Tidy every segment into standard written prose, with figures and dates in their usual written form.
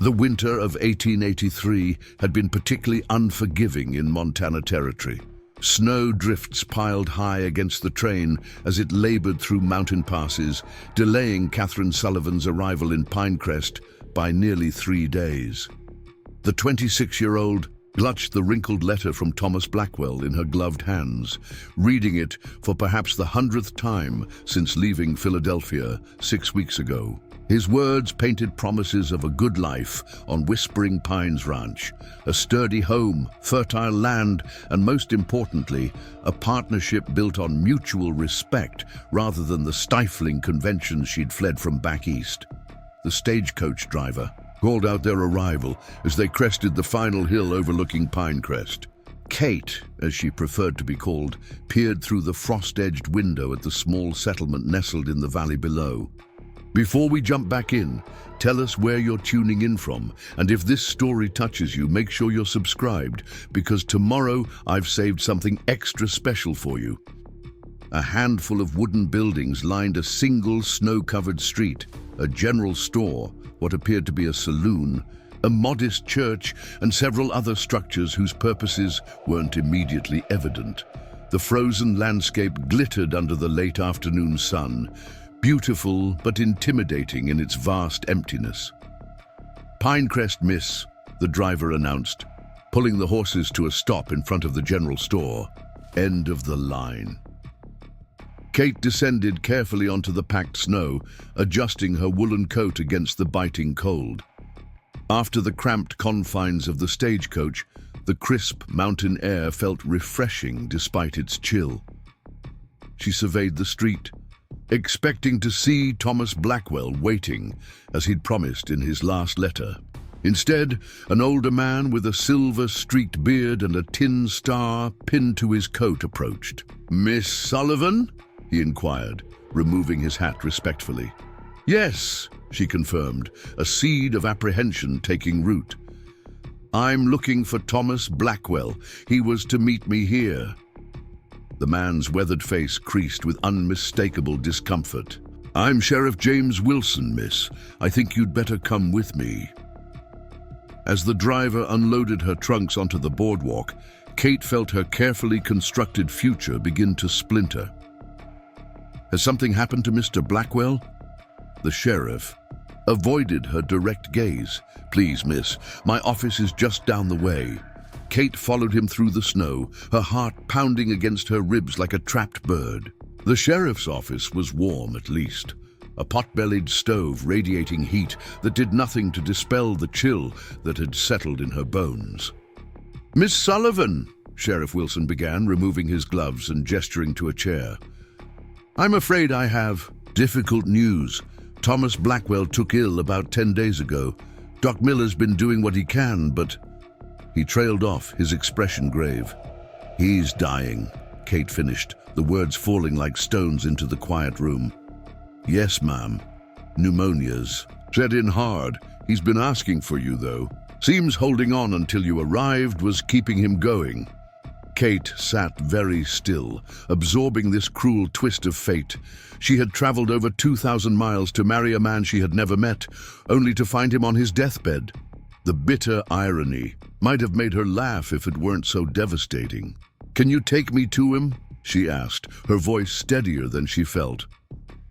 The winter of 1883 had been particularly unforgiving in Montana Territory. Snow drifts piled high against the train as it labored through mountain passes, delaying Katherine Sullivan's arrival in Pinecrest by nearly 3 days. The 26-year-old clutched the wrinkled letter from Thomas Blackwell in her gloved hands, reading it for perhaps the 100th time since leaving Philadelphia 6 weeks ago. His words painted promises of a good life on Whispering Pines Ranch, a sturdy home, fertile land, and most importantly, a partnership built on mutual respect rather than the stifling conventions she'd fled from back east. The stagecoach driver called out their arrival as they crested the final hill overlooking Pinecrest. Kate, as she preferred to be called, peered through the frost-edged window at the small settlement nestled in the valley below. Before we jump back in, tell us where you're tuning in from, and if this story touches you, make sure you're subscribed, because tomorrow I've saved something extra special for you. A handful of wooden buildings lined a single snow-covered street, a general store, what appeared to be a saloon, a modest church, and several other structures whose purposes weren't immediately evident. The frozen landscape glittered under the late afternoon sun, beautiful but intimidating in its vast emptiness. "Pinecrest, miss," the driver announced, pulling the horses to a stop in front of the general store. End of the line. Kate descended carefully onto the packed snow, adjusting her woolen coat against the biting cold. After the cramped confines of the stagecoach, the crisp mountain air felt refreshing despite its chill. She surveyed the street, expecting to see Thomas Blackwell waiting, as he'd promised in his last letter. Instead, an older man with a silver-streaked beard and a tin star pinned to his coat approached. "Miss Sullivan?" he inquired, removing his hat respectfully. "Yes," she confirmed, a seed of apprehension taking root. "I'm looking for Thomas Blackwell. He was to meet me here." The man's weathered face creased with unmistakable discomfort. "I'm Sheriff James Wilson, miss. I think you'd better come with me." As the driver unloaded her trunks onto the boardwalk, Kate felt her carefully constructed future begin to splinter. "Has something happened to Mr. Blackwell?" The sheriff avoided her direct gaze. "Please, miss, my office is just down the way." Kate followed him through the snow, her heart pounding against her ribs like a trapped bird. The sheriff's office was warm, at least. A pot-bellied stove radiating heat that did nothing to dispel the chill that had settled in her bones. "Miss Sullivan," Sheriff Wilson began, removing his gloves and gesturing to a chair. "I'm afraid I have difficult news. Thomas Blackwell took ill about 10 days ago. Doc Miller's been doing what he can, but..." He trailed off, his expression grave. "He's dying," Kate finished, the words falling like stones into the quiet room. "Yes, ma'am. Pneumonia's set in hard. He's been asking for you, though. Seems holding on until you arrived was keeping him going." Kate sat very still, absorbing this cruel twist of fate. She had traveled over 2,000 miles to marry a man she had never met, only to find him on his deathbed. The bitter irony might have made her laugh if it weren't so devastating. "Can you take me to him?" she asked, her voice steadier than she felt.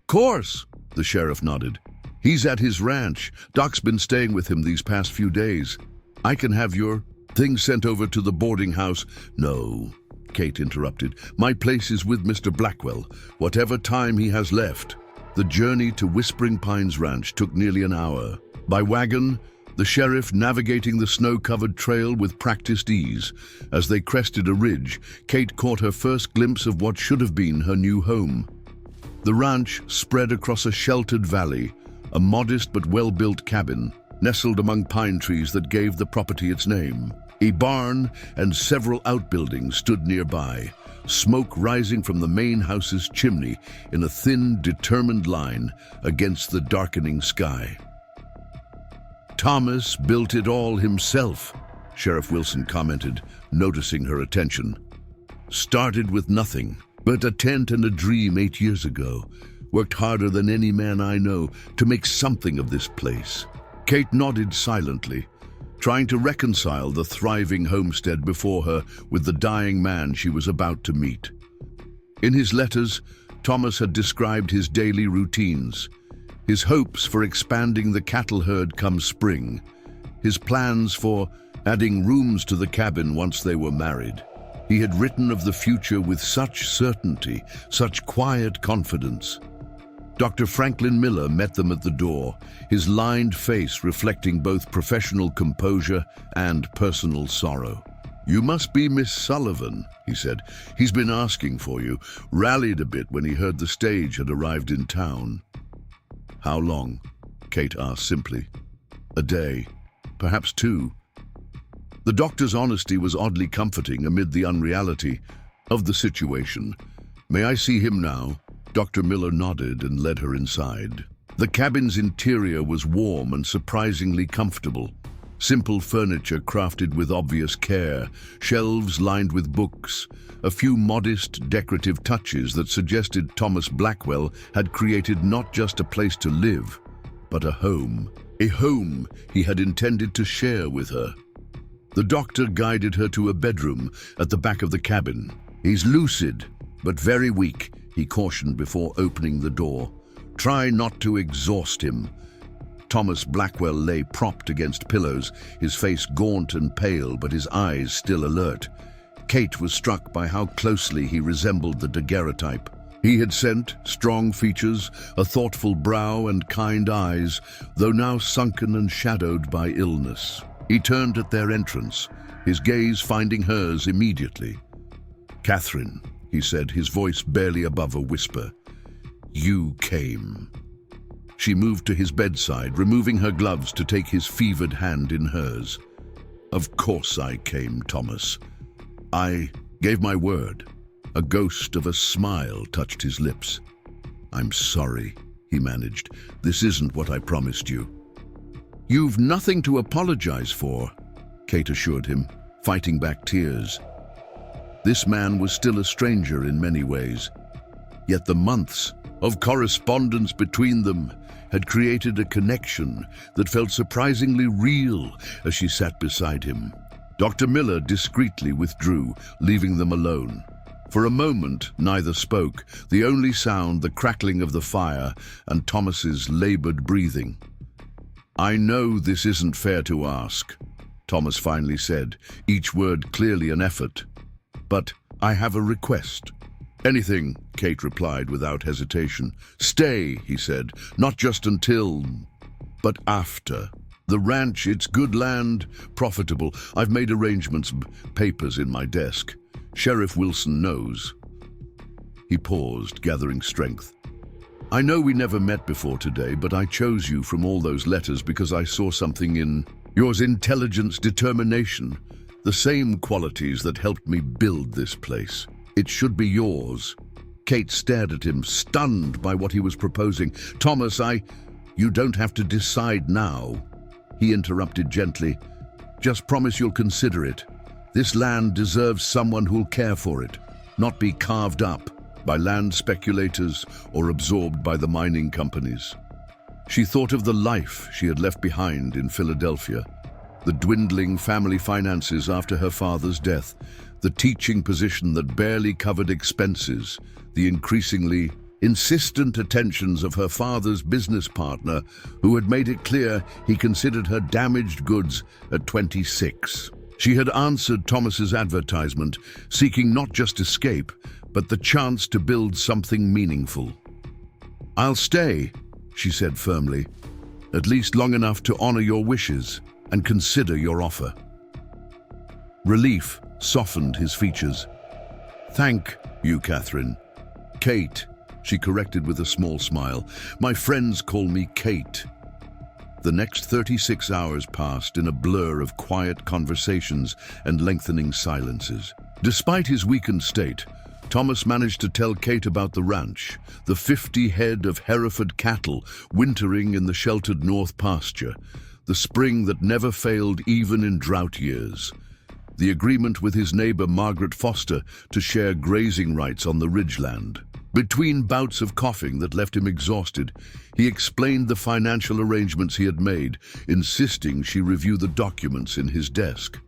"Course," the sheriff nodded. "He's at his ranch. Doc's been staying with him these past few days. I can have your things sent over to the boarding house." "No," Kate interrupted. "My place is with Mr. Blackwell, whatever time he has left." The journey to Whispering Pines Ranch took nearly an hour. By wagon, the sheriff navigating the snow-covered trail with practiced ease. As they crested a ridge, Kate caught her first glimpse of what should have been her new home. The ranch spread across a sheltered valley, a modest but well-built cabin, nestled among pine trees that gave the property its name. A barn and several outbuildings stood nearby, smoke rising from the main house's chimney in a thin, determined line against the darkening sky. "Thomas built it all himself," Sheriff Wilson commented, noticing her attention. "Started with nothing, but a tent and a dream 8 years ago. Worked harder than any man I know to make something of this place." Kate nodded silently, trying to reconcile the thriving homestead before her with the dying man she was about to meet. In his letters, Thomas had described his daily routines, his hopes for expanding the cattle herd come spring, his plans for adding rooms to the cabin once they were married. He had written of the future with such certainty, such quiet confidence. Dr. Franklin Miller met them at the door, his lined face reflecting both professional composure and personal sorrow. "You must be Miss Sullivan," he said. "He's been asking for you, rallied a bit when he heard the stage had arrived in town." "How long?" Kate asked simply. "A day, perhaps 2. The doctor's honesty was oddly comforting amid the unreality of the situation. "May I see him now?" Dr. Miller nodded and led her inside. The cabin's interior was warm and surprisingly comfortable. Simple furniture crafted with obvious care, shelves lined with books, a few modest decorative touches that suggested Thomas Blackwell had created not just a place to live, but a home he had intended to share with her. The doctor guided her to a bedroom at the back of the cabin. "He's lucid, but very weak," he cautioned before opening the door. "Try not to exhaust him." Thomas Blackwell lay propped against pillows, his face gaunt and pale, but his eyes still alert. Kate was struck by how closely he resembled the daguerreotype. He had scent, strong features, a thoughtful brow and kind eyes, though now sunken and shadowed by illness. He turned at their entrance, his gaze finding hers immediately. "Katherine," he said, his voice barely above a whisper. "You came." She moved to his bedside, removing her gloves to take his fevered hand in hers. "Of course I came, Thomas. I gave my word." A ghost of a smile touched his lips. "I'm sorry," he managed. "This isn't what I promised you." "You've nothing to apologize for," Kate assured him, fighting back tears. This man was still a stranger in many ways, yet the months of correspondence between them had created a connection that felt surprisingly real as she sat beside him. Dr. Miller discreetly withdrew, leaving them alone. For a moment, neither spoke, the only sound the crackling of the fire and Thomas's labored breathing. "I know this isn't fair to ask," Thomas finally said, each word clearly an effort. "But I have a request." "Anything," Kate replied without hesitation. "Stay," he said, "not just until, but after. The ranch, it's good land, profitable. I've made arrangements, papers in my desk. Sheriff Wilson knows." He paused, gathering strength. "I know we never met before today, but I chose you from all those letters because I saw something in yours: intelligence, determination, the same qualities that helped me build this place. It should be yours." Kate stared at him, stunned by what he was proposing. "Thomas, You don't have to decide now," he interrupted gently. "Just promise you'll consider it. This land deserves someone who'll care for it, not be carved up by land speculators or absorbed by the mining companies." She thought of the life she had left behind in Philadelphia, the dwindling family finances after her father's death, the teaching position that barely covered expenses, the increasingly insistent attentions of her father's business partner, who had made it clear he considered her damaged goods at 26. She had answered Thomas's advertisement, seeking not just escape, but the chance to build something meaningful. "I'll stay," she said firmly, "at least long enough to honor your wishes and consider your offer." Relief softened his features. "Thank you, Katherine." "Kate," she corrected with a small smile. "My friends call me Kate." The next 36 hours passed in a blur of quiet conversations and lengthening silences. Despite his weakened state, Thomas managed to tell Kate about the ranch, the 50 head of Hereford cattle wintering in the sheltered north pasture, the spring that never failed even in drought years, the agreement with his neighbor Margaret Foster to share grazing rights on the ridgeland. Between bouts of coughing that left him exhausted, he explained the financial arrangements he had made, insisting she review the documents in his desk.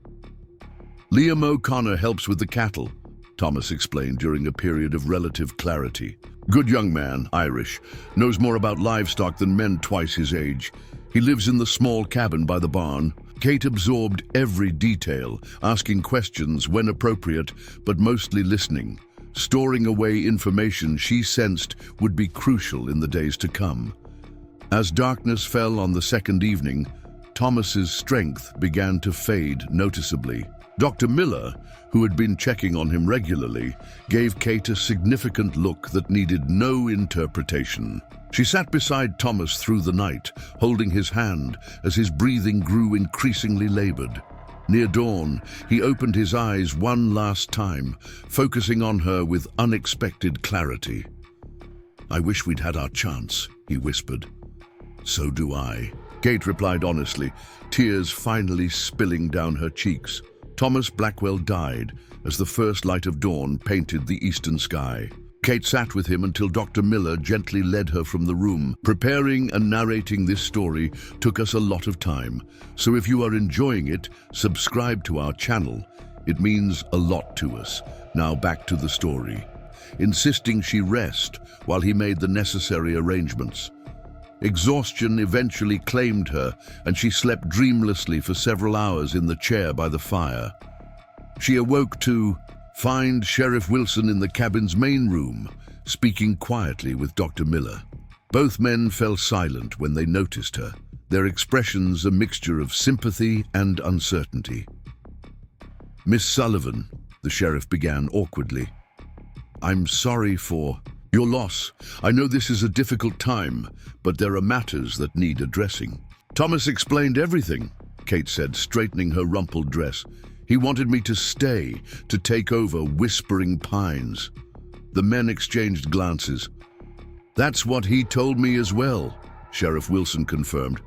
"Liam O'Connor helps with the cattle," Thomas explained during a period of relative clarity. "Good young man, Irish, knows more about livestock than men twice his age. He lives in the small cabin by the barn." Kate absorbed every detail, asking questions when appropriate, but mostly listening, storing away information she sensed would be crucial in the days to come. As darkness fell on the second evening, Thomas's strength began to fade noticeably. Dr. Miller, who had been checking on him regularly, gave Kate a significant look that needed no interpretation. She sat beside Thomas through the night, holding his hand as his breathing grew increasingly labored. Near dawn, he opened his eyes one last time, focusing on her with unexpected clarity. "I wish we'd had our chance," he whispered. "So do I," Kate replied honestly, tears finally spilling down her cheeks. Thomas Blackwell died as the first light of dawn painted the eastern sky. Kate sat with him until Dr. Miller gently led her from the room. Preparing and narrating this story took us a lot of time, so if you are enjoying it, subscribe to our channel. It means a lot to us. Now back to the story. Insisting she rest while he made the necessary arrangements. Exhaustion eventually claimed her, and she slept dreamlessly for several hours in the chair by the fire. She awoke to find Sheriff Wilson in the cabin's main room, speaking quietly with Dr. Miller. Both men fell silent when they noticed her, their expressions a mixture of sympathy and uncertainty. "Miss Sullivan," the sheriff began awkwardly, "I'm sorry for your loss. I know this is a difficult time, but there are matters that need addressing." "Thomas explained everything," Kate said, straightening her rumpled dress. "He wanted me to stay, to take over Whispering Pines." The men exchanged glances. "That's what he told me as well," Sheriff Wilson confirmed.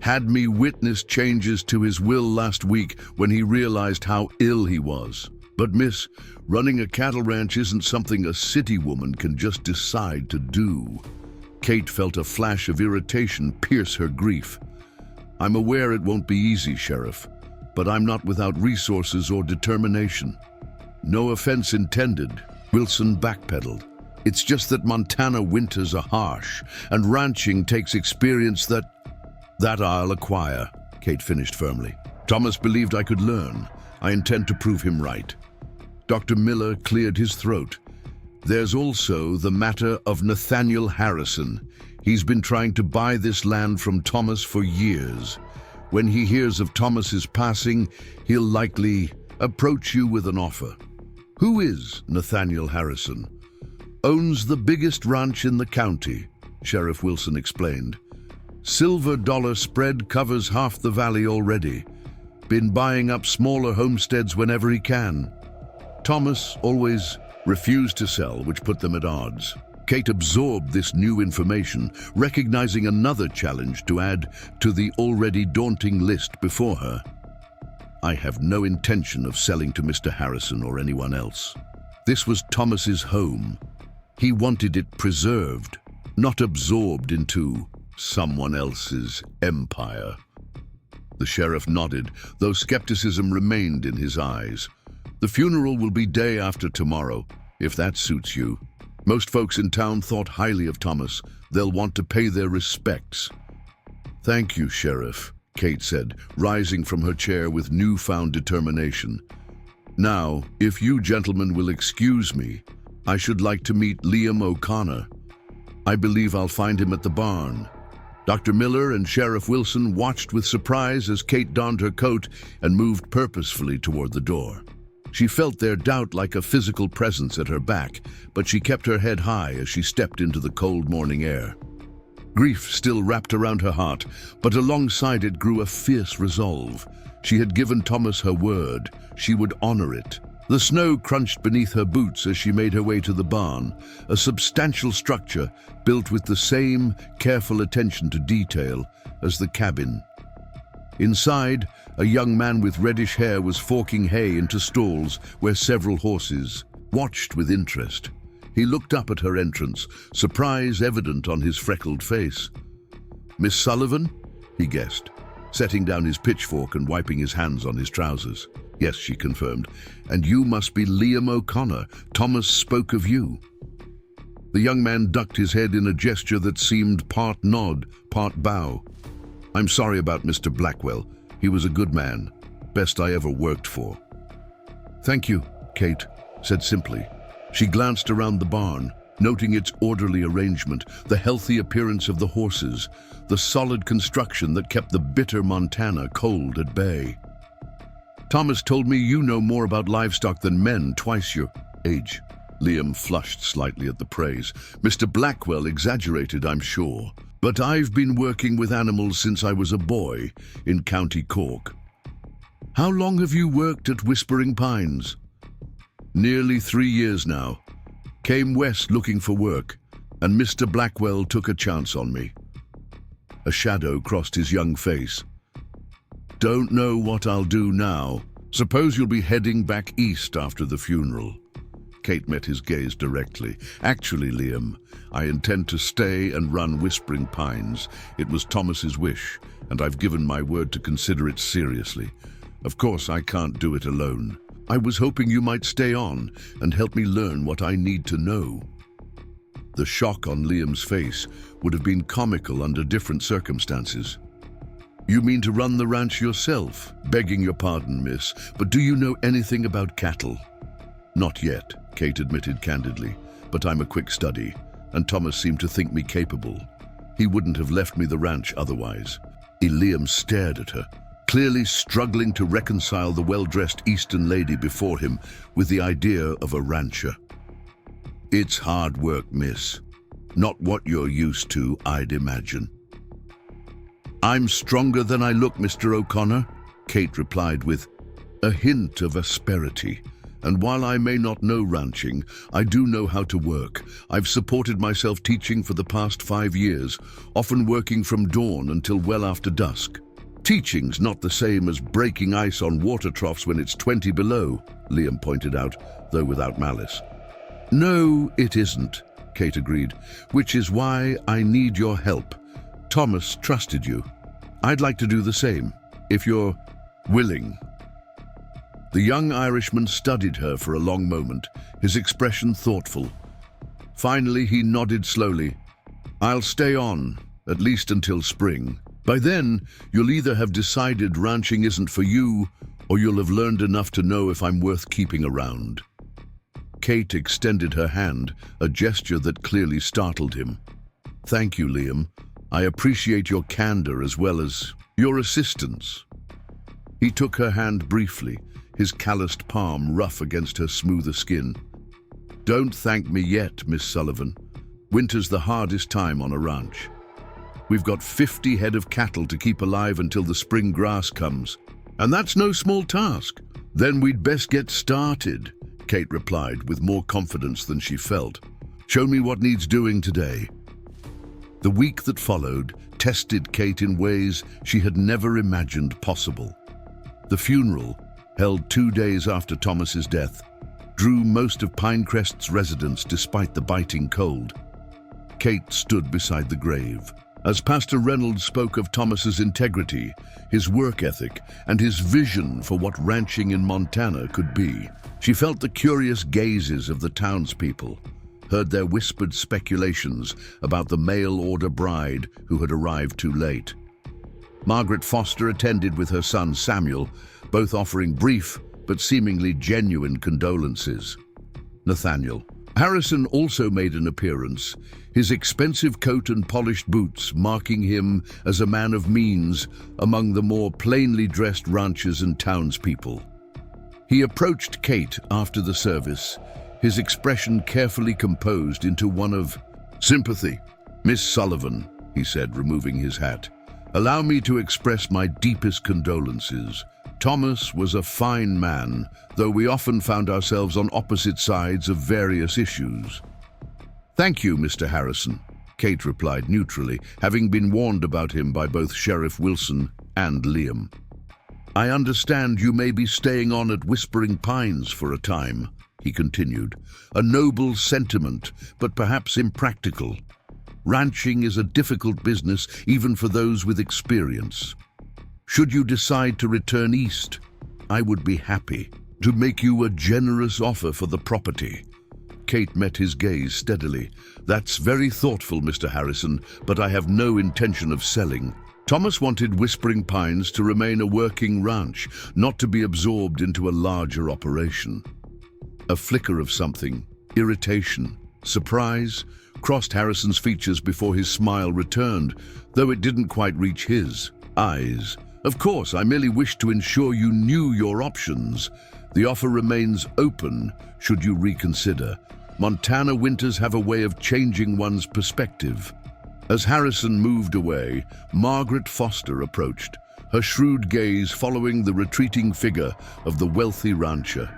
"Had me witness changes to his will last week when he realized how ill he was. But miss, running a cattle ranch isn't something a city woman can just decide to do." Kate felt a flash of irritation pierce her grief. "I'm aware it won't be easy, Sheriff, but I'm not without resources or determination." "No offense intended," Wilson backpedaled. "It's just that Montana winters are harsh, and ranching takes experience that I'll acquire," Kate finished firmly. "Thomas believed I could learn. I intend to prove him right." Dr. Miller cleared his throat. "There's also the matter of Nathaniel Harrison. He's been trying to buy this land from Thomas for years. When he hears of Thomas's passing, he'll likely approach you with an offer." "Who is Nathaniel Harrison?" "Owns the biggest ranch in the county," Sheriff Wilson explained. "Silver dollar spread covers half the valley already. Been buying up smaller homesteads whenever he can. Thomas always refused to sell, which put them at odds." Kate absorbed this new information, recognizing another challenge to add to the already daunting list before her. "I have no intention of selling to Mr. Harrison or anyone else. This was Thomas's home. He wanted it preserved, not absorbed into someone else's empire." The sheriff nodded, though skepticism remained in his eyes. "The funeral will be day after tomorrow, if that suits you. Most folks in town thought highly of Thomas. They'll want to pay their respects." "Thank you, Sheriff," Kate said, rising from her chair with newfound determination. "Now, if you gentlemen will excuse me, I should like to meet Liam O'Connor. I believe I'll find him at the barn." Dr. Miller and Sheriff Wilson watched with surprise as Kate donned her coat and moved purposefully toward the door. She felt their doubt like a physical presence at her back, but she kept her head high as she stepped into the cold morning air. Grief still wrapped around her heart, but alongside it grew a fierce resolve. She had given Thomas her word. She would honor it. The snow crunched beneath her boots as she made her way to the barn, a substantial structure built with the same careful attention to detail as the cabin. Inside, a young man with reddish hair was forking hay into stalls where several horses watched with interest. He looked up at her entrance, surprise evident on his freckled face. "Miss Sullivan?" he guessed, setting down his pitchfork and wiping his hands on his trousers. "Yes," she confirmed. "And you must be Liam O'Connor. Thomas spoke of you." The young man ducked his head in a gesture that seemed part nod, part bow. "I'm sorry about Mr. Blackwell. He was a good man. Best I ever worked for." "Thank you," Kate said simply. She glanced around the barn, noting its orderly arrangement, the healthy appearance of the horses, the solid construction that kept the bitter Montana cold at bay. "Thomas told me you know more about livestock than men twice your age." Liam flushed slightly at the praise. "Mr. Blackwell exaggerated, I'm sure. But I've been working with animals since I was a boy in County Cork." "How long have you worked at Whispering Pines?" "Nearly 3 years now. Came west looking for work, and Mr. Blackwell took a chance on me." A shadow crossed his young face. "Don't know what I'll do now. Suppose you'll be heading back east after the funeral." Kate met his gaze directly. "Actually, Liam, I intend to stay and run Whispering Pines. It was Thomas's wish, and I've given my word to consider it seriously. Of course, I can't do it alone. I was hoping you might stay on and help me learn what I need to know." The shock on Liam's face would have been comical under different circumstances. "You mean to run the ranch yourself? Begging your pardon, miss, but do you know anything about cattle?" "Not yet," Kate admitted candidly, "but I'm a quick study, and Thomas seemed to think me capable. He wouldn't have left me the ranch otherwise." Liam stared at her, clearly struggling to reconcile the well-dressed Eastern lady before him with the idea of a rancher. "It's hard work, miss. Not what you're used to, I'd imagine." "I'm stronger than I look, Mr. O'Connor," Kate replied with a hint of asperity. "And while I may not know ranching, I do know how to work. I've supported myself teaching for the past 5 years, often working from dawn until well after dusk. Teaching's not the same as breaking ice on water troughs when it's 20 below," Liam pointed out, though without malice. "No, it isn't," Kate agreed, "which is why I need your help. Thomas trusted you. I'd like to do the same, if you're willing." The young Irishman studied her for a long moment, his expression thoughtful. Finally, he nodded slowly. "I'll stay on, at least until spring. By then, you'll either have decided ranching isn't for you, or you'll have learned enough to know if I'm worth keeping around." Kate extended her hand, a gesture that clearly startled him. "Thank you, Liam. I appreciate your candor as well as your assistance." He took her hand briefly, his calloused palm rough against her smoother skin. "Don't thank me yet, Miss Sullivan. Winter's the hardest time on a ranch. We've got 50 head of cattle to keep alive until the spring grass comes, and that's no small task. Then we'd best get started," Kate replied with more confidence than she felt. "Show me what needs doing today." The week that followed tested Kate in ways she had never imagined possible. The funeral, held 2 days after Thomas's death, drew most of Pinecrest's residents despite the biting cold. Kate stood beside the grave. As Pastor Reynolds spoke of Thomas's integrity, his work ethic, and his vision for what ranching in Montana could be, she felt the curious gazes of the townspeople, heard their whispered speculations about the mail-order bride who had arrived too late. Margaret Foster attended with her son Samuel, both offering brief but seemingly genuine condolences. Nathaniel Harrison also made an appearance, his expensive coat and polished boots marking him as a man of means among the more plainly dressed ranchers and townspeople. He approached Kate after the service, his expression carefully composed into one of sympathy. "Miss Sullivan," he said, removing his hat, "allow me to express my deepest condolences. Thomas was a fine man, though we often found ourselves on opposite sides of various issues." "Thank you, Mr. Harrison," Kate replied neutrally, having been warned about him by both Sheriff Wilson and Liam. "I understand you may be staying on at Whispering Pines for a time." he continued. "A noble sentiment, but perhaps impractical. Ranching is a difficult business even for those with experience. Should you decide to return east, I would be happy to make you a generous offer for the property." Kate met his gaze steadily. "That's very thoughtful, Mr. Harrison, but I have no intention of selling." Thomas wanted Whispering Pines to remain a working ranch, not to be absorbed into a larger operation. A flicker of something, irritation, surprise, crossed Harrison's features before his smile returned, though it didn't quite reach his eyes. "Of course, I merely wished to ensure you knew your options. The offer remains open should you reconsider. Montana winters have a way of changing one's perspective." As Harrison moved away, Margaret Foster approached, her shrewd gaze following the retreating figure of the wealthy rancher.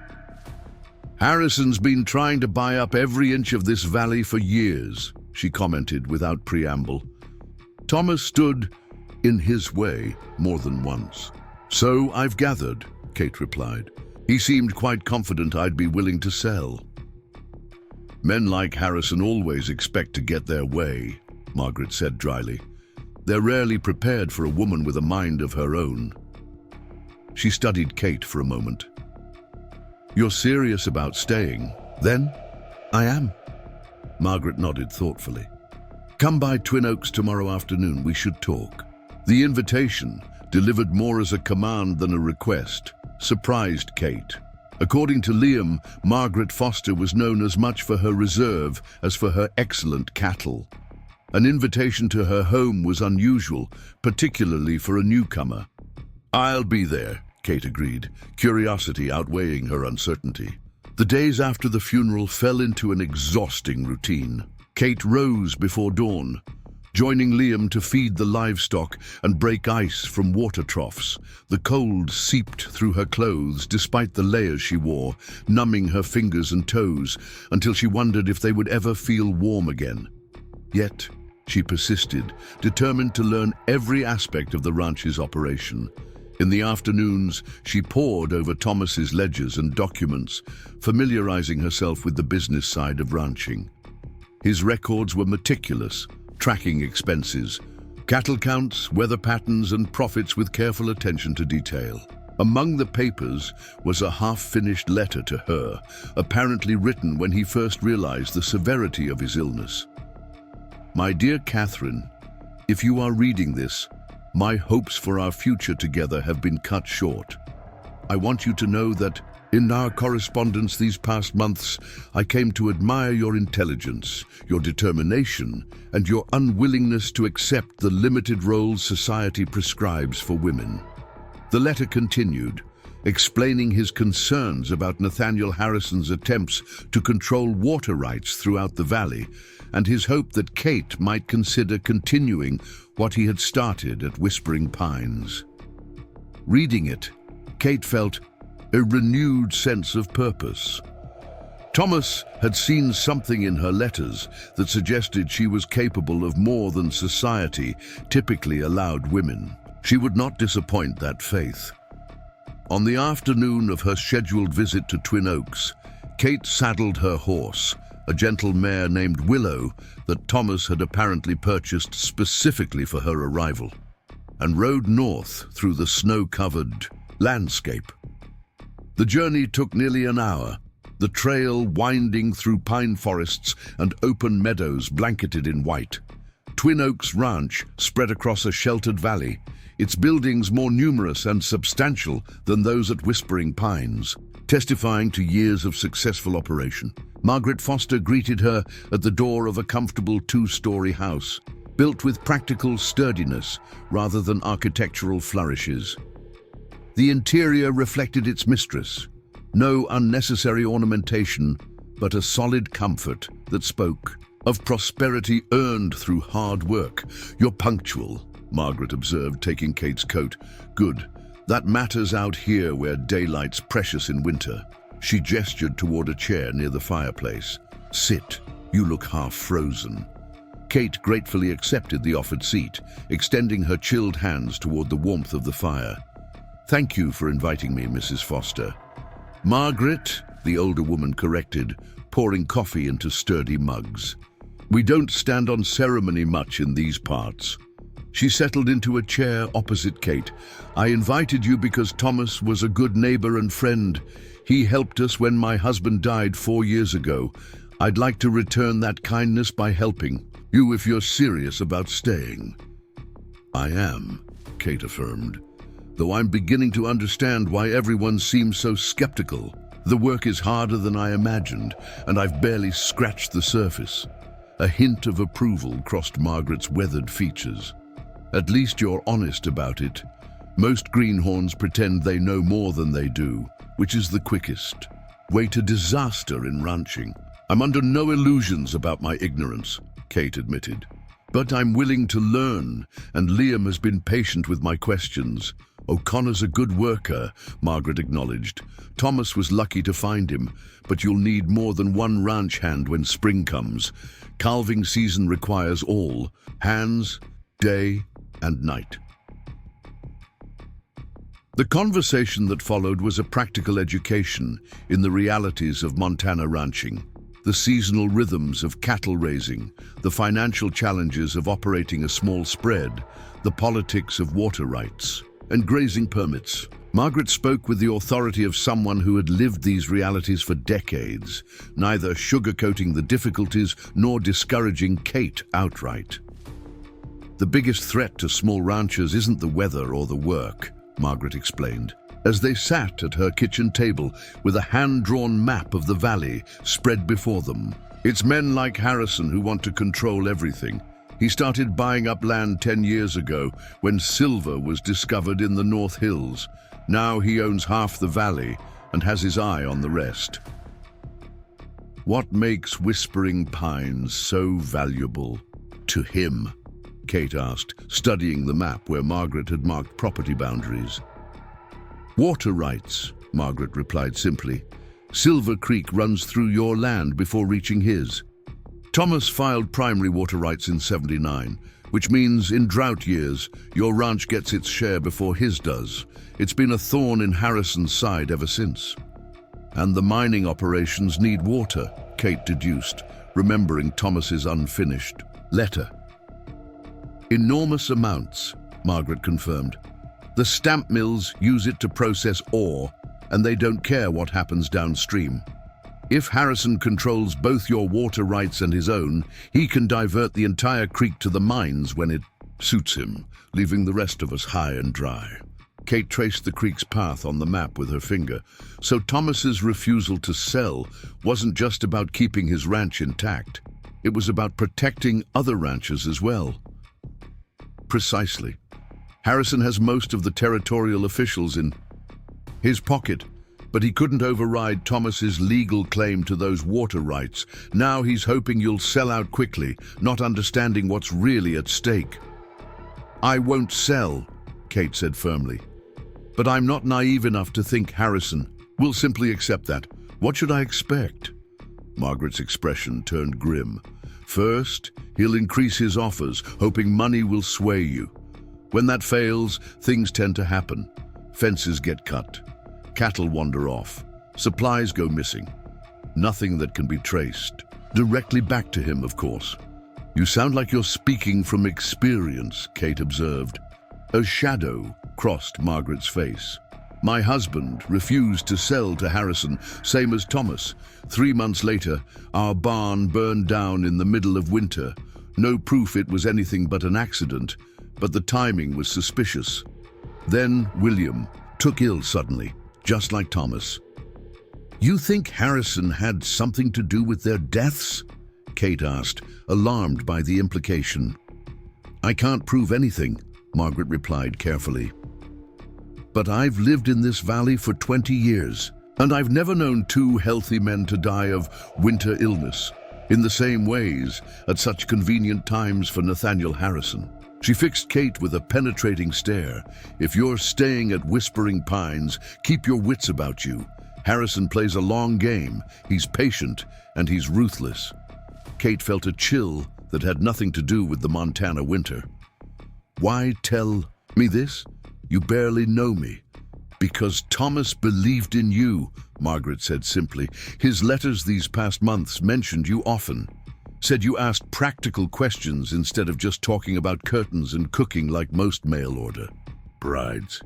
"Harrison's been trying to buy up every inch of this valley for years," she commented without preamble. Thomas stood in his way more than once. "So I've gathered," Kate replied. "He seemed quite confident I'd be willing to sell." "Men like Harrison always expect to get their way," Margaret said dryly. "They're rarely prepared for a woman with a mind of her own." She studied Kate for a moment. "You're serious about staying, then?" "I am." Margaret nodded thoughtfully. "Come by Twin Oaks tomorrow afternoon, we should talk." The invitation, delivered more as a command than a request, surprised Kate. According to Liam, Margaret Foster was known as much for her reserve as for her excellent cattle. An invitation to her home was unusual, particularly for a newcomer. "I'll be there," Kate agreed, curiosity outweighing her uncertainty. The days after the funeral fell into an exhausting routine. Kate rose before dawn, joining Liam to feed the livestock and break ice from water troughs. The cold seeped through her clothes despite the layers she wore, numbing her fingers and toes until she wondered if they would ever feel warm again. Yet, she persisted, determined to learn every aspect of the ranch's operation. In the afternoons, she pored over Thomas's ledgers and documents, familiarizing herself with the business side of ranching. His records were meticulous, tracking expenses, cattle counts, weather patterns, and profits with careful attention to detail. Among the papers was a half-finished letter to her, apparently written when he first realized the severity of his illness. "My dear Catherine, if you are reading this, my hopes for our future together have been cut short. I want you to know that in our correspondence these past months, I came to admire your intelligence, your determination, and your unwillingness to accept the limited roles society prescribes for women." The letter continued, explaining his concerns about Nathaniel Harrison's attempts to control water rights throughout the valley, and his hope that Kate might consider continuing what he had started at Whispering Pines. Reading it, Kate felt a renewed sense of purpose. Thomas had seen something in her letters that suggested she was capable of more than society typically allowed women. She would not disappoint that faith. On the afternoon of her scheduled visit to Twin Oaks, Kate saddled her horse, a gentle mare named Willow that Thomas had apparently purchased specifically for her arrival, and rode north through the snow-covered landscape. The journey took nearly an hour, the trail winding through pine forests and open meadows blanketed in white. Twin Oaks Ranch spread across a sheltered valley, its buildings more numerous and substantial than those at Whispering Pines, testifying to years of successful operation. Margaret Foster greeted her at the door of a comfortable two-story house, built with practical sturdiness rather than architectural flourishes. The interior reflected its mistress, no unnecessary ornamentation, but a solid comfort that spoke of prosperity earned through hard work. "You're punctual," Margaret observed, taking Kate's coat. "Good. That matters out here where daylight's precious in winter." She gestured toward a chair near the fireplace. "Sit. You look half frozen." Kate gratefully accepted the offered seat, extending her chilled hands toward the warmth of the fire. "Thank you for inviting me, Mrs. Foster." Margaret the older woman corrected, pouring coffee into sturdy mugs. "We don't stand on ceremony much in these parts." She settled into a chair opposite Kate. "I invited you because Thomas was a good neighbor and friend. He helped us when my husband died 4 years ago. I'd like to return that kindness by helping you if you're serious about staying." "I am," Kate affirmed, "though I'm beginning to understand why everyone seems so skeptical. The work is harder than I imagined, and I've barely scratched the surface." A hint of approval crossed Margaret's weathered features. "At least you're honest about it. Most greenhorns pretend they know more than they do, which is the quickest way to disaster in ranching." "I'm under no illusions about my ignorance," Kate admitted. "But I'm willing to learn, and Liam has been patient with my questions." "O'Connor's a good worker," Margaret acknowledged. "Thomas was lucky to find him, but you'll need more than one ranch hand when spring comes. Calving season requires all hands, day and night." The conversation that followed was a practical education in the realities of Montana ranching. The seasonal rhythms of cattle raising, the financial challenges of operating a small spread, the politics of water rights, and grazing permits. Margaret spoke with the authority of someone who had lived these realities for decades, neither sugarcoating the difficulties nor discouraging Kate outright. "The biggest threat to small ranchers isn't the weather or the work," Margaret explained, as they sat at her kitchen table with a hand-drawn map of the valley spread before them. "It's men like Harrison who want to control everything. He started buying up land 10 years ago when silver was discovered in the North Hills. Now he owns half the valley and has his eye on the rest." "What makes Whispering Pines so valuable to him?" Kate asked, studying the map where Margaret had marked property boundaries. "Water rights," Margaret replied simply. "Silver Creek runs through your land before reaching his. Thomas filed primary water rights in '79, which means in drought years, your ranch gets its share before his does. It's been a thorn in Harrison's side ever since." "And the mining operations need water," Kate deduced, remembering Thomas's unfinished letter. "Enormous amounts," Margaret confirmed. "The stamp mills use it to process ore, and they don't care what happens downstream. If Harrison controls both your water rights and his own, he can divert the entire creek to the mines when it suits him, leaving the rest of us high and dry." Kate traced the creek's path on the map with her finger. So Thomas's refusal to sell wasn't just about keeping his ranch intact. It was about protecting other ranches as well. "Precisely. Harrison has most of the territorial officials in his pocket, but he couldn't override Thomas's legal claim to those water rights. Now he's hoping you'll sell out quickly, not understanding what's really at stake." "I won't sell," Kate said firmly. "But I'm not naive enough to think Harrison will simply accept that. What should I expect?" Margaret's expression turned grim. "First, he'll increase his offers, hoping money will sway you. When that fails, things tend to happen. Fences get cut. Cattle wander off. Supplies go missing. Nothing that can be traced. Directly back to him, of course." "You sound like you're speaking from experience," Kate observed. A shadow crossed Margaret's face. "My husband refused to sell to Harrison, same as Thomas. 3 months later, our barn burned down in the middle of winter. No proof it was anything but an accident, but the timing was suspicious. Then William took ill suddenly, just like Thomas." "You think Harrison had something to do with their deaths?" Kate asked, alarmed by the implication. "I can't prove anything," Margaret replied carefully. "But I've lived in this valley for 20 years, and I've never known 2 healthy men to die of winter illness in the same ways at such convenient times for Nathaniel Harrison." She fixed Kate with a penetrating stare. "If you're staying at Whispering Pines, keep your wits about you. Harrison plays a long game. He's patient, and he's ruthless." Kate felt a chill that had nothing to do with the Montana winter. "Why tell me this? You barely know me." Because Thomas believed in you, Margaret said simply. His letters these past months mentioned you often. Said you asked practical questions instead of just talking about curtains and cooking like most mail-order brides.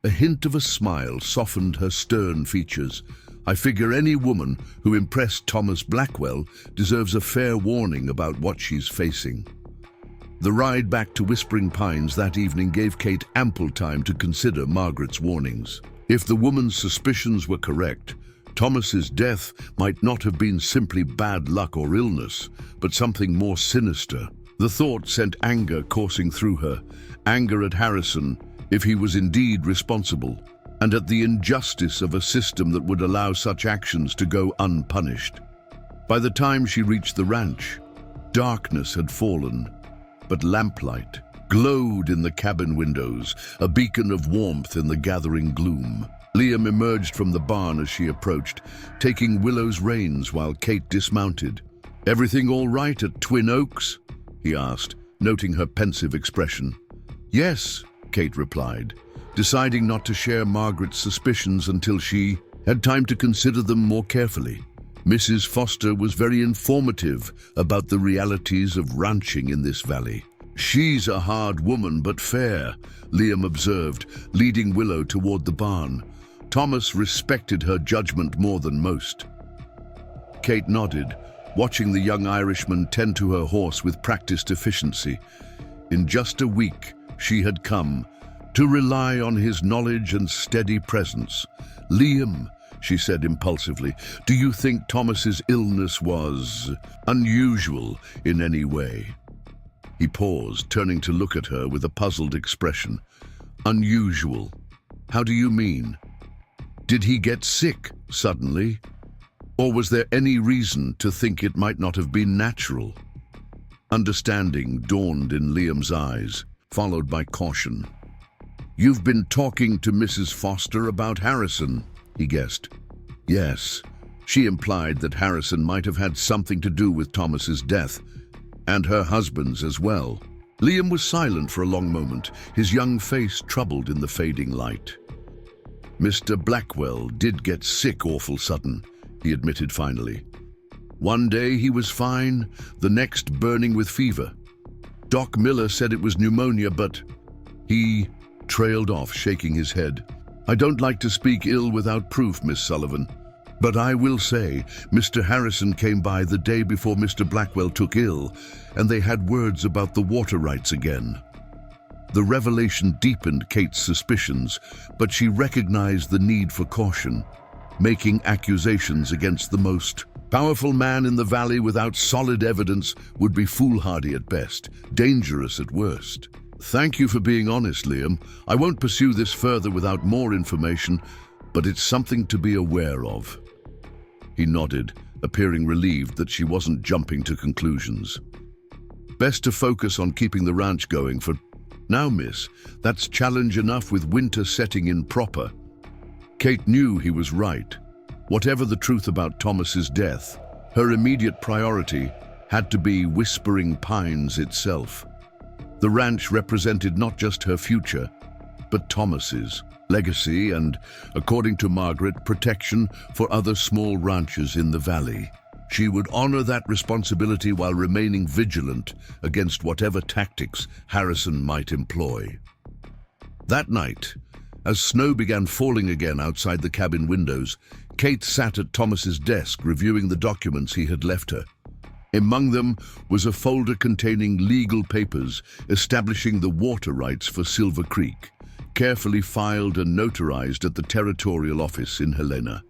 A hint of a smile softened her stern features. I figure any woman who impressed Thomas Blackwell deserves a fair warning about what she's facing. The ride back to Whispering Pines that evening gave Kate ample time to consider Margaret's warnings. If the woman's suspicions were correct, Thomas's death might not have been simply bad luck or illness, but something more sinister. The thought sent anger coursing through her, anger at Harrison, if he was indeed responsible, and at the injustice of a system that would allow such actions to go unpunished. By the time she reached the ranch, darkness had fallen, but lamplight glowed in the cabin windows, a beacon of warmth in the gathering gloom. Liam emerged from the barn as she approached, taking Willow's reins while Kate dismounted. "Everything all right at Twin Oaks?" he asked, noting her pensive expression. "Yes," Kate replied, deciding not to share Margaret's suspicions until she had time to consider them more carefully. Mrs. Foster was very informative about the realities of ranching in this valley. "She's a hard woman, but fair," Liam observed, leading Willow toward the barn. Thomas respected her judgment more than most. Kate nodded, watching the young Irishman tend to her horse with practiced efficiency. In just a week, she had come to rely on his knowledge and steady presence. "Liam," she said impulsively, "do you think Thomas's illness was unusual in any way?" He paused, turning to look at her with a puzzled expression. "Unusual? How do you mean? Did he get sick suddenly? Or was there any reason to think it might not have been natural?" Understanding dawned in Liam's eyes, followed by caution. "You've been talking to Mrs. Foster about Harrison," he guessed. "Yes." She implied that Harrison might have had something to do with Thomas's death, and her husband's as well. Liam was silent for a long moment, his young face troubled in the fading light. "Mr. Blackwell did get sick awful sudden," he admitted finally. "One day he was fine, the next burning with fever. Doc Miller said it was pneumonia, but..." He trailed off, shaking his head. "I don't like to speak ill without proof, Miss Sullivan, but I will say Mr. Harrison came by the day before Mr. Blackwell took ill, and they had words about the water rights again." The revelation deepened Kate's suspicions, but she recognized the need for caution. Making accusations against the most powerful man in the valley without solid evidence would be foolhardy at best, dangerous at worst. "Thank you for being honest, Liam. I won't pursue this further without more information, but it's something to be aware of." He nodded, appearing relieved that she wasn't jumping to conclusions. "Best to focus on keeping the ranch going for now, miss. That's challenge enough with winter setting in proper." Kate knew he was right. Whatever the truth about Thomas's death, her immediate priority had to be Whispering Pines itself. The ranch represented not just her future, but Thomas's legacy and, according to Margaret, protection for other small ranches in the valley. She would honor that responsibility while remaining vigilant against whatever tactics Harrison might employ. That night, as snow began falling again outside the cabin windows, Kate sat at Thomas's desk reviewing the documents he had left her. Among them was a folder containing legal papers establishing the water rights for Silver Creek, carefully filed and notarized at the territorial office in Helena.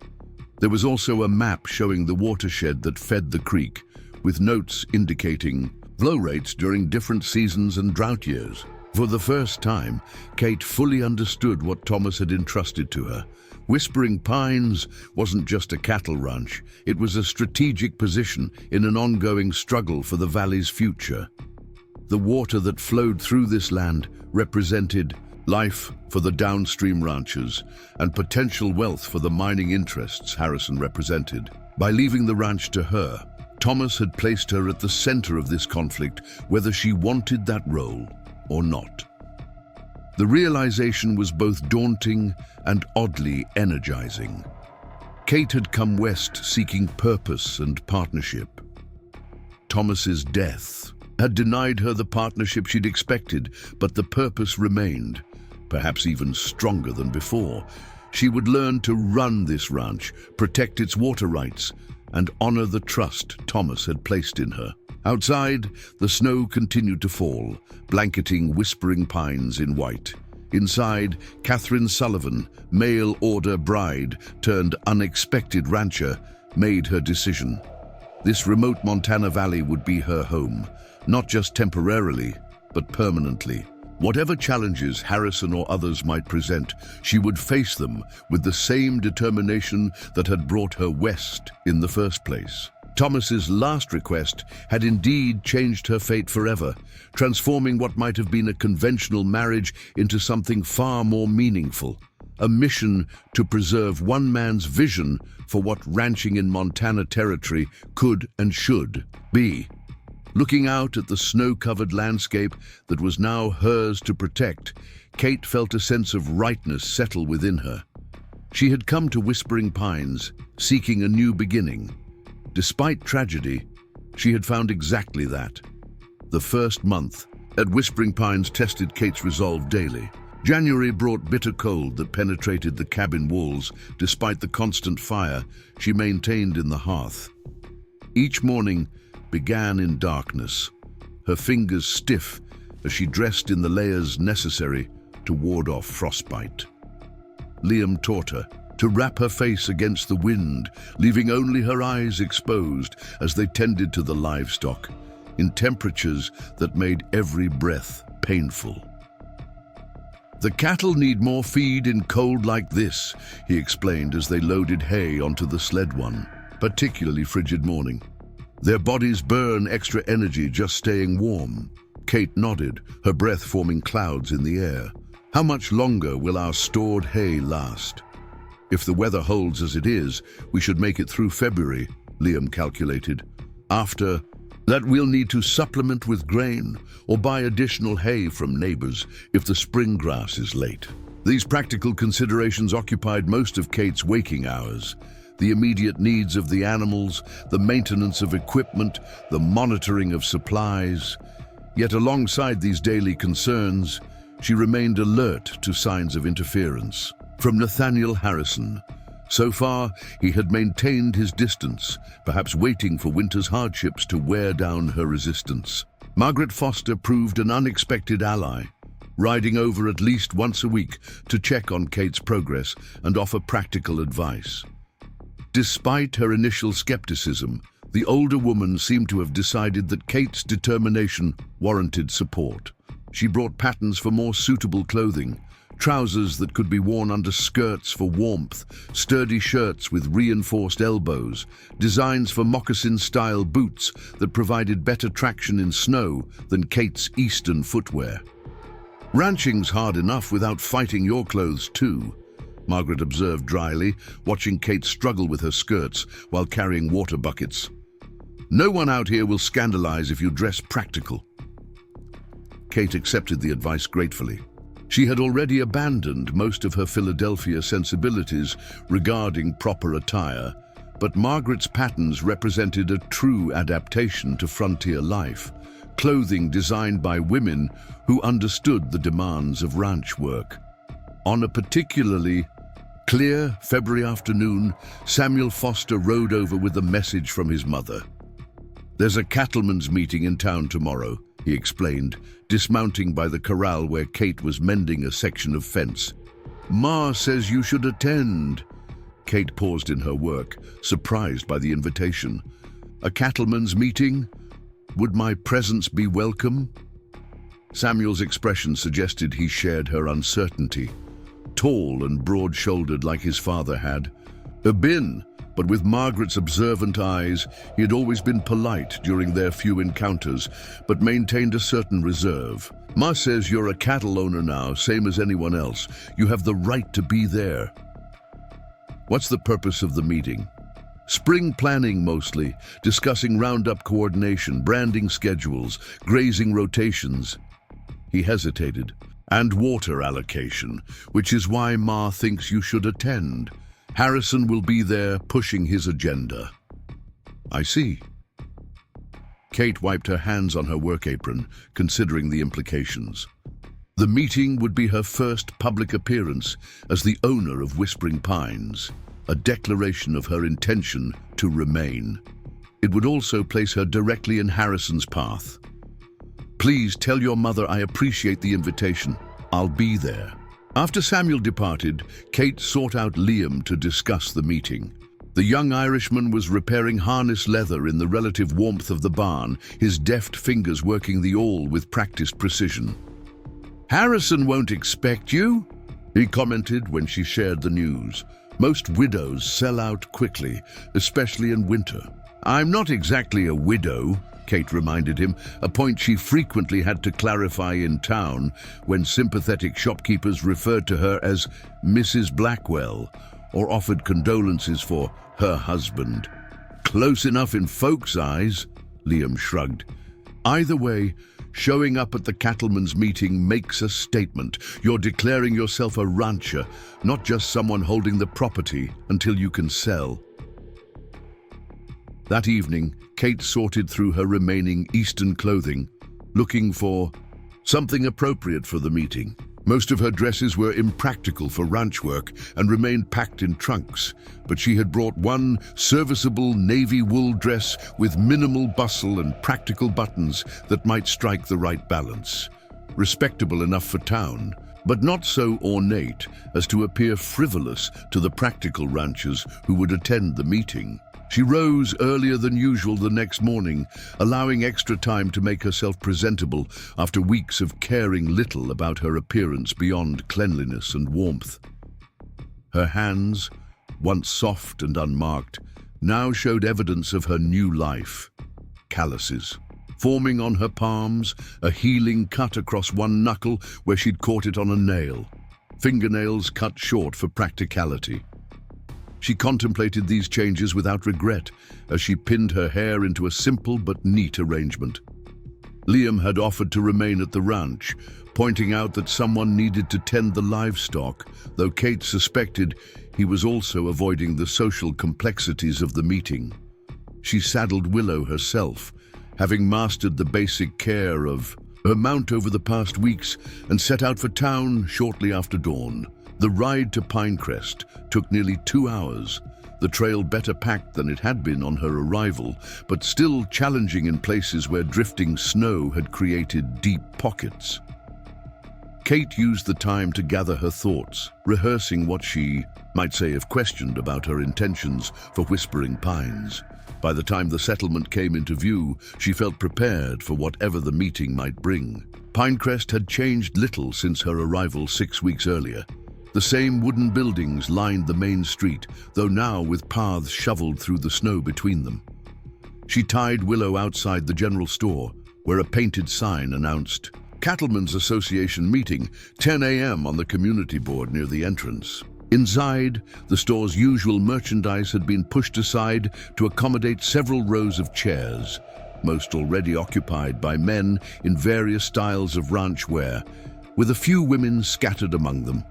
There was also a map showing the watershed that fed the creek, with notes indicating flow rates during different seasons and drought years. For the first time, Kate fully understood what Thomas had entrusted to her. Whispering Pines wasn't just a cattle ranch, it was a strategic position in an ongoing struggle for the valley's future. The water that flowed through this land represented life for the downstream ranchers and potential wealth for the mining interests Harrison represented. By leaving the ranch to her, Thomas had placed her at the center of this conflict, whether she wanted that role or not. The realization was both daunting and oddly energizing. Kate had come west seeking purpose and partnership. Thomas's death had denied her the partnership she'd expected, but the purpose remained, perhaps even stronger than before. She would learn to run this ranch, protect its water rights, and honor the trust Thomas had placed in her. Outside, the snow continued to fall, blanketing whispering pines in white. Inside, Katherine Sullivan, mail-order bride turned unexpected rancher, made her decision. This remote Montana valley would be her home, not just temporarily, but permanently. Whatever challenges Harrison or others might present, she would face them with the same determination that had brought her west in the first place. Thomas's last request had indeed changed her fate forever, transforming what might have been a conventional marriage into something far more meaningful. A mission to preserve one man's vision for what ranching in Montana territory could and should be. Looking out at the snow-covered landscape that was now hers to protect, Kate felt a sense of rightness settle within her. She had come to Whispering Pines, seeking a new beginning. Despite tragedy, she had found exactly that. The first month at Whispering Pines tested Kate's resolve daily. January brought bitter cold that penetrated the cabin walls despite the constant fire she maintained in the hearth. Each morning began in darkness, her fingers stiff as she dressed in the layers necessary to ward off frostbite. Liam taught her to wrap her face against the wind, leaving only her eyes exposed as they tended to the livestock, in temperatures that made every breath painful. "The cattle need more feed in cold like this," he explained as they loaded hay onto the sled one particularly frigid morning. "Their bodies burn extra energy just staying warm." Kate nodded, her breath forming clouds in the air. "How much longer will our stored hay last?" "If the weather holds as it is, we should make it through February," Liam calculated. "After that, we'll need to supplement with grain or buy additional hay from neighbors if the spring grass is late." These practical considerations occupied most of Kate's waking hours. The immediate needs of the animals, the maintenance of equipment, the monitoring of supplies. Yet alongside these daily concerns, she remained alert to signs of interference. From Nathaniel Harrison. So far, he had maintained his distance, perhaps waiting for winter's hardships to wear down her resistance. Margaret Foster proved an unexpected ally, riding over at least once a week to check on Kate's progress and offer practical advice. Despite her initial skepticism, the older woman seemed to have decided that Kate's determination warranted support. She brought patterns for more suitable clothing, trousers that could be worn under skirts for warmth, sturdy shirts with reinforced elbows, designs for moccasin-style boots that provided better traction in snow than Kate's Eastern footwear. "Ranching's hard enough without fighting your clothes too," Margaret observed dryly, watching Kate struggle with her skirts while carrying water buckets. "No one out here will scandalize if you dress practical." Kate accepted the advice gratefully. She had already abandoned most of her Philadelphia sensibilities regarding proper attire, but Margaret's patterns represented a true adaptation to frontier life, clothing designed by women who understood the demands of ranch work. On a particularly clear February afternoon, Samuel Foster rode over with a message from his mother. "There's a cattleman's meeting in town tomorrow," he explained, dismounting by the corral where Kate was mending a section of fence. "Ma says you should attend." Kate paused in her work, surprised by the invitation. "A cattleman's meeting? Would my presence be welcome?" Samuel's expression suggested he shared her uncertainty. Tall and broad-shouldered like his father had been, but with Margaret's observant eyes, he had always been polite during their few encounters, but maintained a certain reserve. "Ma says you're a cattle owner now, same as anyone else. You have the right to be there." "What's the purpose of the meeting?" "Spring planning mostly, discussing roundup coordination, branding schedules, grazing rotations." He hesitated. and water allocation, which is why Ma thinks you should attend. Harrison will be there pushing his agenda." "I see." Kate wiped her hands on her work apron, considering the implications. The meeting would be her first public appearance as the owner of Whispering Pines, a declaration of her intention to remain. It would also place her directly in Harrison's path. "Please tell your mother I appreciate the invitation. I'll be there." After Samuel departed, Kate sought out Liam to discuss the meeting. The young Irishman was repairing harness leather in the relative warmth of the barn, his deft fingers working the awl with practiced precision. "Harrison won't expect you," he commented when she shared the news. "Most widows sell out quickly, especially in winter." "I'm not exactly a widow," Kate reminded him, a point she frequently had to clarify in town when sympathetic shopkeepers referred to her as Mrs. Blackwell or offered condolences for her husband. "Close enough in folks' eyes," Liam shrugged. "Either way, showing up at the cattleman's meeting makes a statement. You're declaring yourself a rancher, not just someone holding the property until you can sell." That evening, Kate sorted through her remaining Eastern clothing, looking for something appropriate for the meeting. Most of her dresses were impractical for ranch work and remained packed in trunks, but she had brought one serviceable navy wool dress with minimal bustle and practical buttons that might strike the right balance. Respectable enough for town, but not so ornate as to appear frivolous to the practical ranchers who would attend the meeting. She rose earlier than usual the next morning, allowing extra time to make herself presentable after weeks of caring little about her appearance beyond cleanliness and warmth. Her hands, once soft and unmarked, now showed evidence of her new life. Calluses, forming on her palms, a healing cut across one knuckle where she'd caught it on a nail, fingernails cut short for practicality. She contemplated these changes without regret as she pinned her hair into a simple but neat arrangement. Liam had offered to remain at the ranch, pointing out that someone needed to tend the livestock, though Kate suspected he was also avoiding the social complexities of the meeting. She saddled Willow herself, having mastered the basic care of her mount over the past weeks, and set out for town shortly after dawn. The ride to Pinecrest took nearly 2 hours, the trail better packed than it had been on her arrival, but still challenging in places where drifting snow had created deep pockets. Kate used the time to gather her thoughts, rehearsing what she might say if questioned about her intentions for Whispering Pines. By the time the settlement came into view, she felt prepared for whatever the meeting might bring. Pinecrest had changed little since her arrival 6 weeks earlier. The same wooden buildings lined the main street, though now with paths shoveled through the snow between them. She tied Willow outside the general store, where a painted sign announced Cattlemen's Association meeting, 10 a.m. on the community board near the entrance. Inside, the store's usual merchandise had been pushed aside to accommodate several rows of chairs, most already occupied by men in various styles of ranch wear, with a few women scattered among them.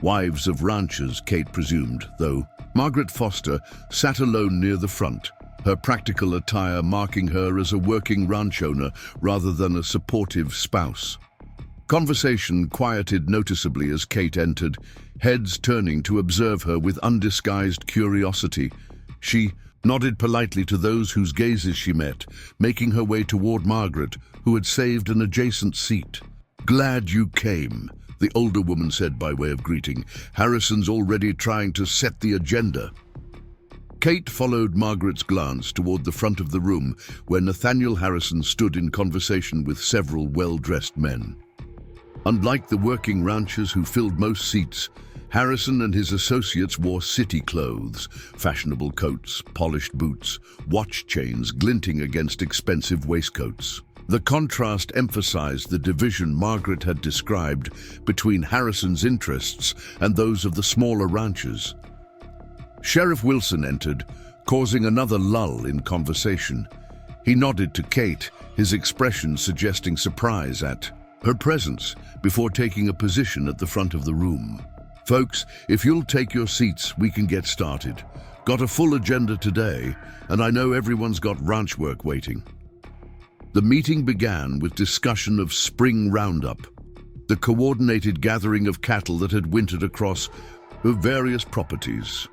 Wives of ranchers, Kate presumed, though Margaret Foster sat alone near the front, her practical attire marking her as a working ranch owner rather than a supportive spouse. Conversation quieted noticeably as Kate entered, heads turning to observe her with undisguised curiosity. She nodded politely to those whose gazes she met, making her way toward Margaret, who had saved an adjacent seat. "Glad you came," the older woman said by way of greeting. "Harrison's already trying to set the agenda." Kate followed Margaret's glance toward the front of the room, where Nathaniel Harrison stood in conversation with several well-dressed men. Unlike the working ranchers who filled most seats, Harrison and his associates wore city clothes, fashionable coats, polished boots, watch chains glinting against expensive waistcoats. The contrast emphasized the division Margaret had described between Harrison's interests and those of the smaller ranchers. Sheriff Wilson entered, causing another lull in conversation. He nodded to Kate, his expression suggesting surprise at her presence before taking a position at the front of the room. "Folks, if you'll take your seats, we can get started. Got a full agenda today, and I know everyone's got ranch work waiting." The meeting began with discussion of spring roundup, the coordinated gathering of cattle that had wintered across various properties.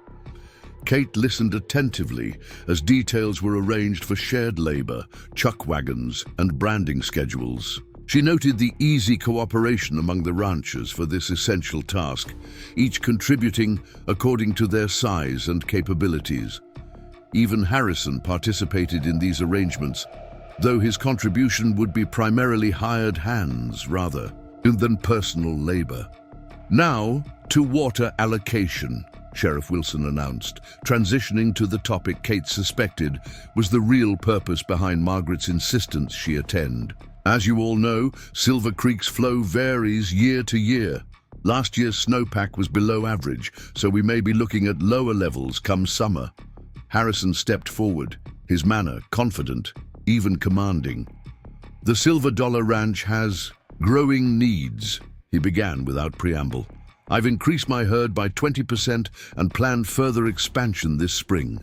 Kate listened attentively as details were arranged for shared labor, chuck wagons, and branding schedules. She noted the easy cooperation among the ranchers for this essential task, each contributing according to their size and capabilities. Even Harrison participated in these arrangements, though his contribution would be primarily hired hands rather than personal labor. "Now to water allocation," Sheriff Wilson announced, transitioning to the topic Kate suspected was the real purpose behind Margaret's insistence she attend. "As you all know, Silver Creek's flow varies year to year. Last year's snowpack was below average, so we may be looking at lower levels come summer." Harrison stepped forward, his manner confident, even commanding. "The Silver Dollar Ranch has growing needs," he began without preamble. "I've increased my herd by 20% and planned further expansion this spring.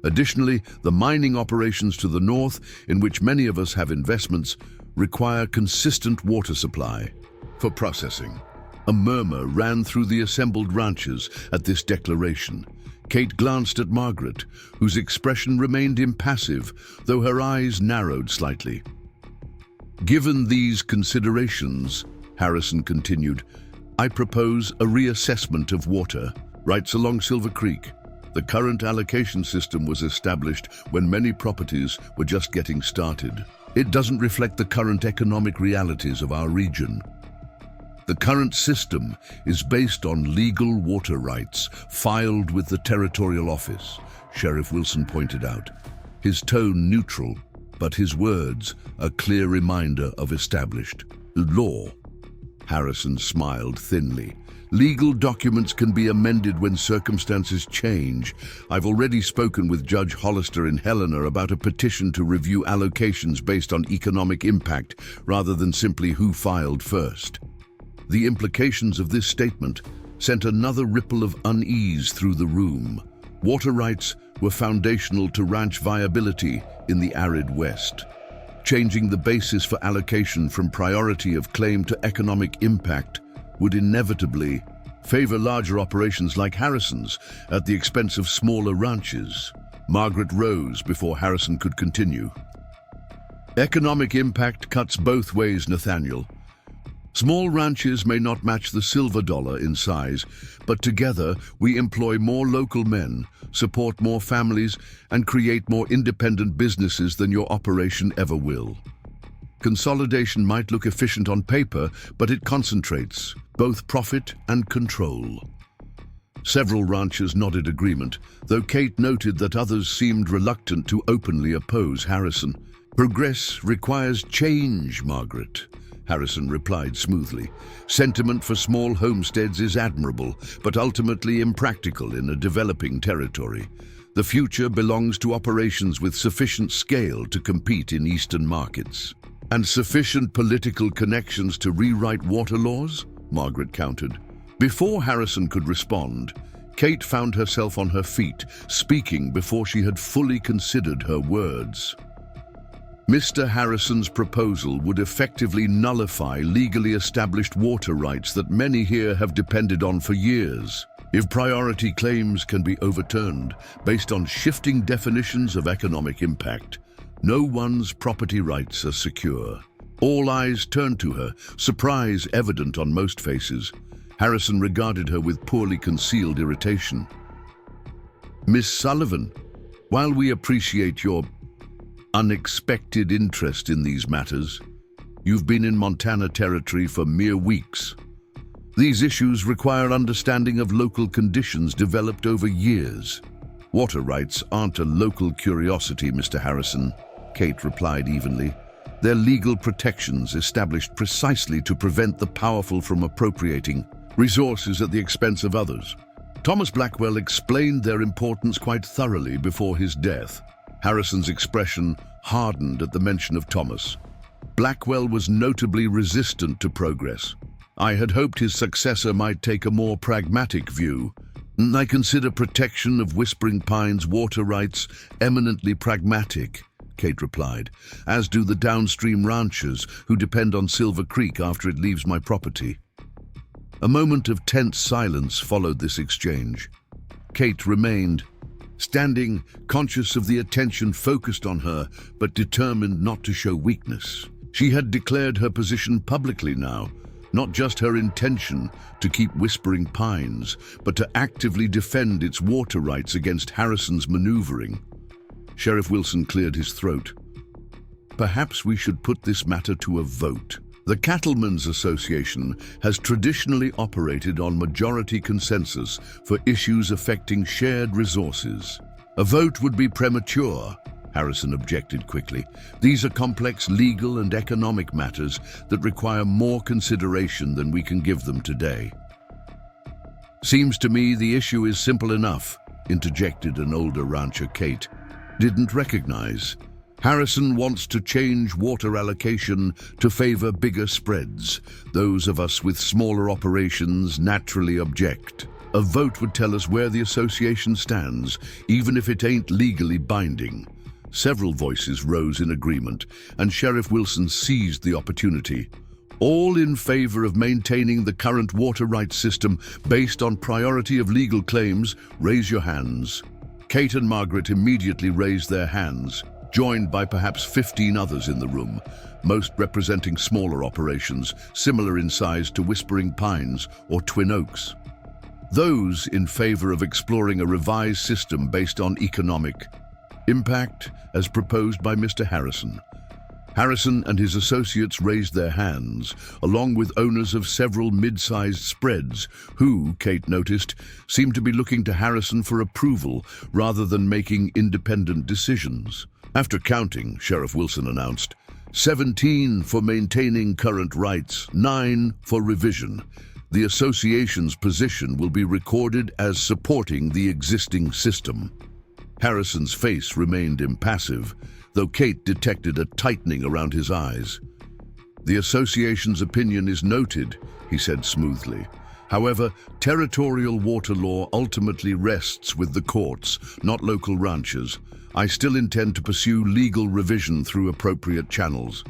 Additionally, the mining operations to the north, in which many of us have investments, require consistent water supply for processing." A murmur ran through the assembled ranchers at this declaration. Kate glanced at Margaret, whose expression remained impassive, though her eyes narrowed slightly. "Given these considerations," Harrison continued, "I propose a reassessment of water rights along Silver Creek. The current allocation system was established when many properties were just getting started. It doesn't reflect the current economic realities of our region. The current system is based on legal water rights filed with the Territorial Office," Sheriff Wilson pointed out, his tone neutral, but his words a clear reminder of established law. Harrison smiled thinly. "Legal documents can be amended when circumstances change. I've already spoken with Judge Hollister in Helena about a petition to review allocations based on economic impact rather than simply who filed first." The implications of this statement sent another ripple of unease through the room. Water rights were foundational to ranch viability in the arid West. Changing the basis for allocation from priority of claim to economic impact would inevitably favor larger operations like Harrison's at the expense of smaller ranches. Margaret rose before Harrison could continue. "Economic impact cuts both ways, Nathaniel. Small ranches may not match the Silver Dollar in size, but together we employ more local men, support more families, and create more independent businesses than your operation ever will. Consolidation might look efficient on paper, but it concentrates both profit and control." Several ranchers nodded agreement, though Kate noted that others seemed reluctant to openly oppose Harrison. "Progress requires change, Margaret," Harrison replied smoothly. "Sentiment for small homesteads is admirable, but ultimately impractical in a developing territory. The future belongs to operations with sufficient scale to compete in eastern markets." "And sufficient political connections to rewrite water laws?" Margaret countered. Before Harrison could respond, Kate found herself on her feet, speaking before she had fully considered her words. "Mr. Harrison's proposal would effectively nullify legally established water rights that many here have depended on for years. If priority claims can be overturned based on shifting definitions of economic impact, no one's property rights are secure." All eyes turned to her, surprise evident on most faces. Harrison regarded her with poorly concealed irritation. "Miss Sullivan, while we appreciate your unexpected interest in these matters, you've been in Montana territory for mere weeks. These issues require understanding of local conditions developed over years." "Water rights aren't a local curiosity, Mr. Harrison," Kate replied evenly. "They're legal protections established precisely to prevent the powerful from appropriating resources at the expense of others. Thomas Blackwell explained their importance quite thoroughly before his death." Harrison's expression hardened at the mention of Thomas. Blackwell was notably resistant to progress. I had hoped his successor might take a more pragmatic view. I consider protection of Whispering Pines' water rights eminently pragmatic, Kate replied, as do the downstream ranchers who depend on Silver Creek after it leaves my property. A moment of tense silence followed this exchange. Kate remained, standing, conscious of the attention focused on her, but determined not to show weakness. She had declared her position publicly now, not just her intention to keep Whispering Pines, but to actively defend its water rights against Harrison's maneuvering. Sheriff Wilson cleared his throat. Perhaps we should put this matter to a vote. The Cattlemen's Association has traditionally operated on majority consensus for issues affecting shared resources. A vote would be premature, Harrison objected quickly. These are complex legal and economic matters that require more consideration than we can give them today. Seems to me the issue is simple enough, interjected an older rancher Kate. Didn't recognize. Harrison wants to change water allocation to favor bigger spreads. Those of us with smaller operations naturally object. A vote would tell us where the association stands, even if it ain't legally binding. Several voices rose in agreement, and Sheriff Wilson seized the opportunity. All in favor of maintaining the current water rights system based on priority of legal claims, raise your hands. Kate and Margaret immediately raised their hands, joined by perhaps 15 others in the room, most representing smaller operations, similar in size to Whispering Pines or Twin Oaks. Those in favor of exploring a revised system based on economic impact, as proposed by Mr. Harrison. Harrison and his associates raised their hands, along with owners of several mid-sized spreads who, Kate noticed, seemed to be looking to Harrison for approval rather than making independent decisions. After counting, Sheriff Wilson announced, 17 for maintaining current rights, 9 for revision. The association's position will be recorded as supporting the existing system. Harrison's face remained impassive, though Kate detected a tightening around his eyes. The association's opinion is noted, he said smoothly. However, territorial water law ultimately rests with the courts, not local ranchers. I still intend to pursue legal revision through appropriate channels.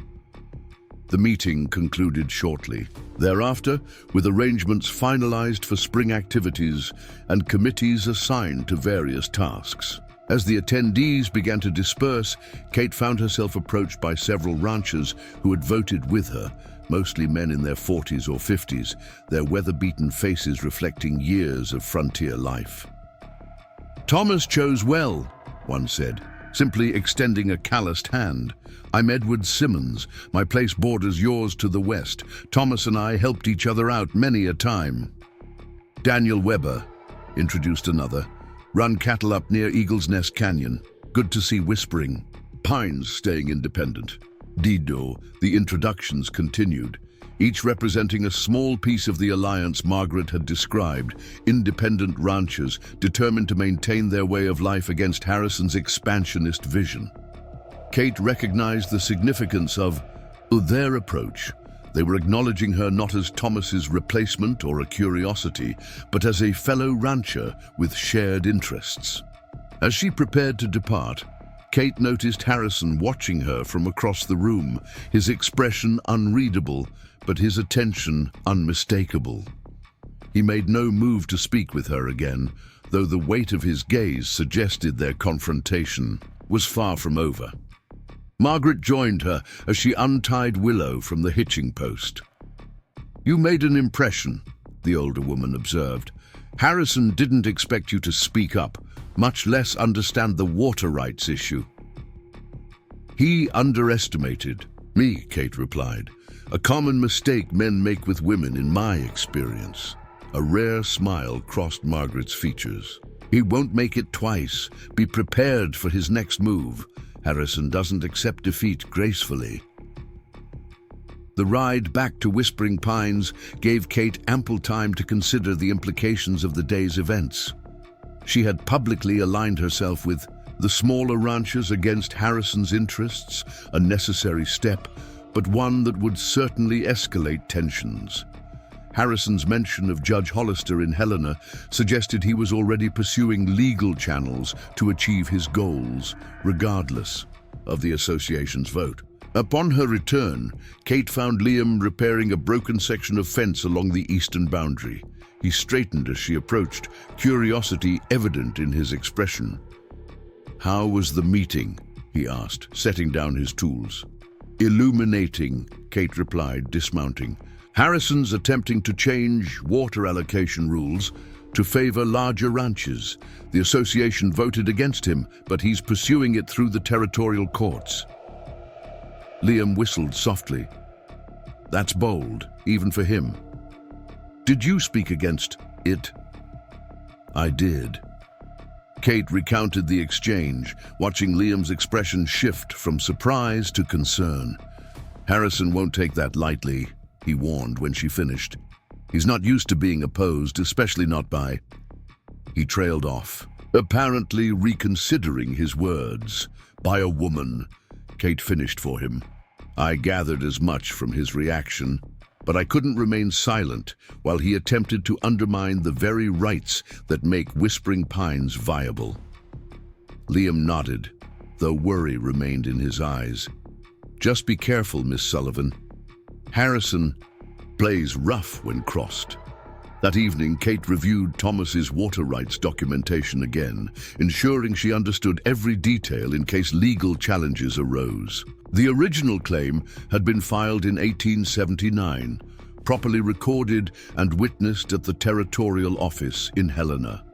The meeting concluded shortly. Thereafter, with arrangements finalized for spring activities and committees assigned to various tasks. As the attendees began to disperse, Kate found herself approached by several ranchers who had voted with her, mostly men in their 40s or 50s, their weather-beaten faces reflecting years of frontier life. Thomas chose well, one said, simply extending a calloused hand. I'm Edward Simmons. My place borders yours to the west. Thomas and I helped each other out many a time. Daniel Weber, introduced another. Run cattle up near Eagle's Nest Canyon. Good to see Whispering Pines staying independent. Dido, the introductions continued, each representing a small piece of the alliance Margaret had described, independent ranchers determined to maintain their way of life against Harrison's expansionist vision. Kate recognized the significance of their approach. They were acknowledging her not as Thomas's replacement or a curiosity, but as a fellow rancher with shared interests. As she prepared to depart, Kate noticed Harrison watching her from across the room, his expression unreadable, but his attention unmistakable. He made no move to speak with her again, though the weight of his gaze suggested their confrontation was far from over. Margaret joined her as she untied Willow from the hitching post. You made an impression, the older woman observed. Harrison didn't expect you to speak up, much less understand the water rights issue. He underestimated me, Kate replied. A common mistake men make with women in my experience. A rare smile crossed Margaret's features. He won't make it twice. Be prepared for his next move. Harrison doesn't accept defeat gracefully. The ride back to Whispering Pines gave Kate ample time to consider the implications of the day's events. She had publicly aligned herself with the smaller ranchers against Harrison's interests, a necessary step, but one that would certainly escalate tensions. Harrison's mention of Judge Hollister in Helena suggested he was already pursuing legal channels to achieve his goals, regardless of the association's vote. Upon her return, Kate found Liam repairing a broken section of fence along the eastern boundary. He straightened as she approached, curiosity evident in his expression. "How was the meeting?" he asked, setting down his tools. "Illuminating," Kate replied, dismounting. "Harrison's attempting to change water allocation rules to favor larger ranches. The association voted against him, but he's pursuing it through the territorial courts." Liam whistled softly. "That's bold, even for him. Did you speak against it?" "I did." Kate recounted the exchange, watching Liam's expression shift from surprise to concern. "Harrison won't take that lightly," he warned when she finished. "He's not used to being opposed, especially not by—" He trailed off, apparently reconsidering his words. "By a woman," Kate finished for him. I gathered as much from his reaction, but I couldn't remain silent while he attempted to undermine the very rights that make Whispering Pines viable. Liam nodded, though worry remained in his eyes. "Just be careful, Miss Sullivan. Harrison plays rough when crossed." That evening, Kate reviewed Thomas's water rights documentation again, ensuring she understood every detail in case legal challenges arose. The original claim had been filed in 1879, properly recorded and witnessed at the Territorial Office in Helena.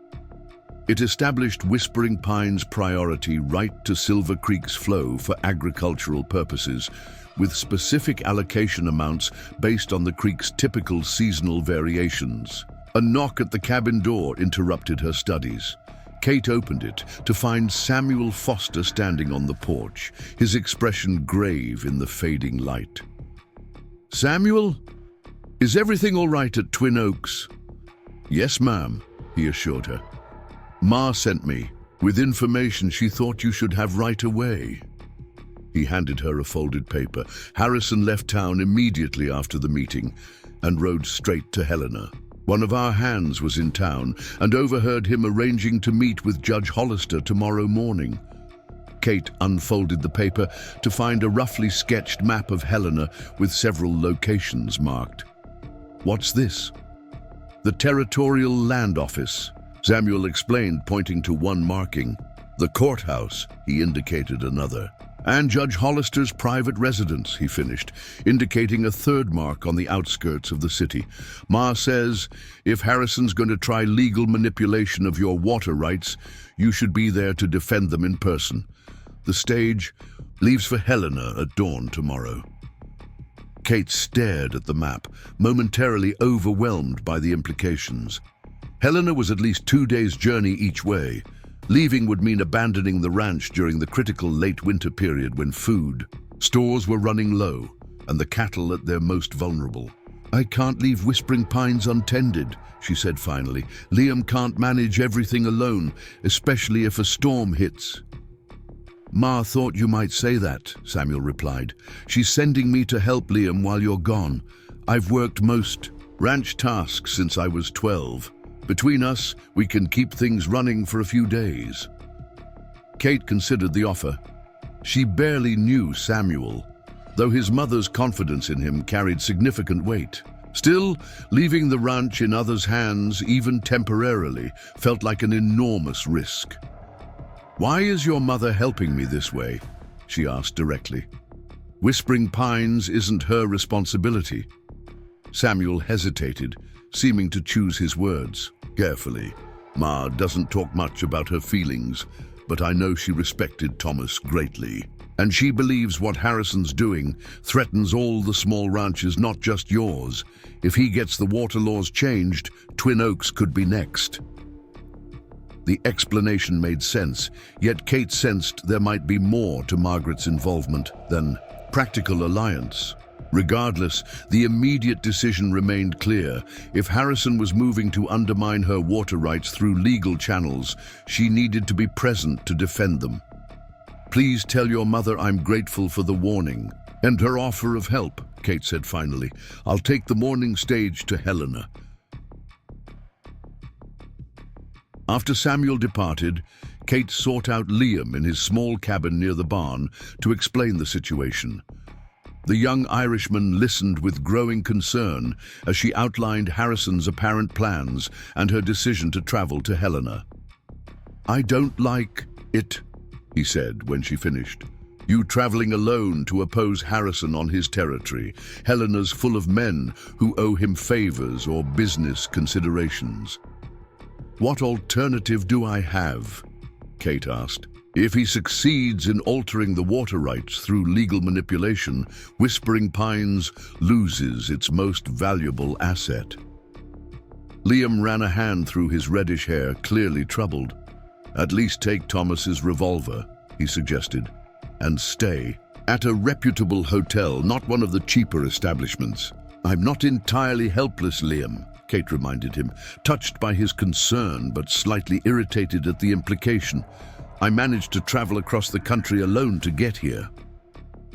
It established Whispering Pines' priority right to Silver Creek's flow for agricultural purposes, with specific allocation amounts based on the creek's typical seasonal variations. A knock at the cabin door interrupted her studies. Kate opened it to find Samuel Foster standing on the porch, his expression grave in the fading light. "Samuel, is everything all right at Twin Oaks?" "Yes, ma'am," he assured her. "Ma sent me, with information she thought you should have right away." He handed her a folded paper. "Harrison left town immediately after the meeting and rode straight to Helena. One of our hands was in town and overheard him arranging to meet with Judge Hollister tomorrow morning." Kate unfolded the paper to find a roughly sketched map of Helena with several locations marked. "What's this?" "The Territorial Land Office," Samuel explained, pointing to one marking. "The courthouse," he indicated another. "And Judge Hollister's private residence," he finished, indicating a third mark on the outskirts of the city. "Ma says, if Harrison's going to try legal manipulation of your water rights, you should be there to defend them in person. The stage leaves for Helena at dawn tomorrow." Kate stared at the map, momentarily overwhelmed by the implications. Helena was at least 2 days' journey each way. Leaving would mean abandoning the ranch during the critical late winter period when stores were running low and the cattle at their most vulnerable. "I can't leave Whispering Pines untended," she said finally. "Liam can't manage everything alone, especially if a storm hits." "Ma thought you might say that," Samuel replied. "She's sending me to help Liam while you're gone. I've worked most ranch tasks since I was 12. Between us, we can keep things running for a few days." Kate considered the offer. She barely knew Samuel, though his mother's confidence in him carried significant weight. Still, leaving the ranch in others' hands, even temporarily, felt like an enormous risk. "Why is your mother helping me this way?" she asked directly. "Whispering Pines isn't her responsibility." Samuel hesitated, seeming to choose his words carefully. "Ma doesn't talk much about her feelings, but I know she respected Thomas greatly. And she believes what Harrison's doing threatens all the small ranches, not just yours. If he gets the water laws changed, Twin Oaks could be next." The explanation made sense, yet Kate sensed there might be more to Margaret's involvement than practical alliance. Regardless, the immediate decision remained clear. If Harrison was moving to undermine her water rights through legal channels, she needed to be present to defend them. "Please tell your mother I'm grateful for the warning," "And her offer of help," Kate said finally. "I'll take the morning stage to Helena." After Samuel departed, Kate sought out Liam in his small cabin near the barn to explain the situation. The young Irishman listened with growing concern as she outlined Harrison's apparent plans and her decision to travel to Helena. "I don't like it," he said when she finished. "You traveling alone to oppose Harrison on his territory. Helena's full of men who owe him favors or business considerations." "What alternative do I have?" Kate asked. "If he succeeds in altering the water rights through legal manipulation, Whispering Pines loses its most valuable asset." Liam ran a hand through his reddish hair, clearly troubled. "At least take Thomas's revolver," he suggested, "and stay at a reputable hotel, not one of the cheaper establishments." "I'm not entirely helpless, Liam," Kate reminded him, touched by his concern but slightly irritated at the implication. "I managed to travel across the country alone to get here."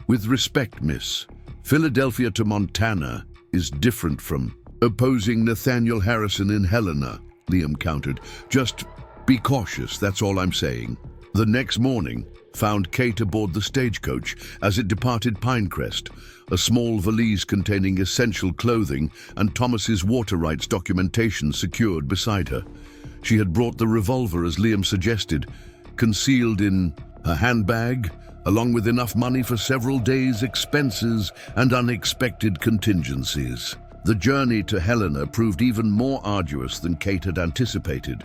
"With respect, miss, Philadelphia to Montana is different from opposing Nathaniel Harrison in Helena," Liam countered. "Just be cautious, that's all I'm saying." The next morning found Kate aboard the stagecoach as it departed Pinecrest, a small valise containing essential clothing and Thomas's water rights documentation secured beside her. She had brought the revolver, as Liam suggested, concealed in a handbag, along with enough money for several days' expenses and unexpected contingencies. The journey to Helena proved even more arduous than Kate had anticipated.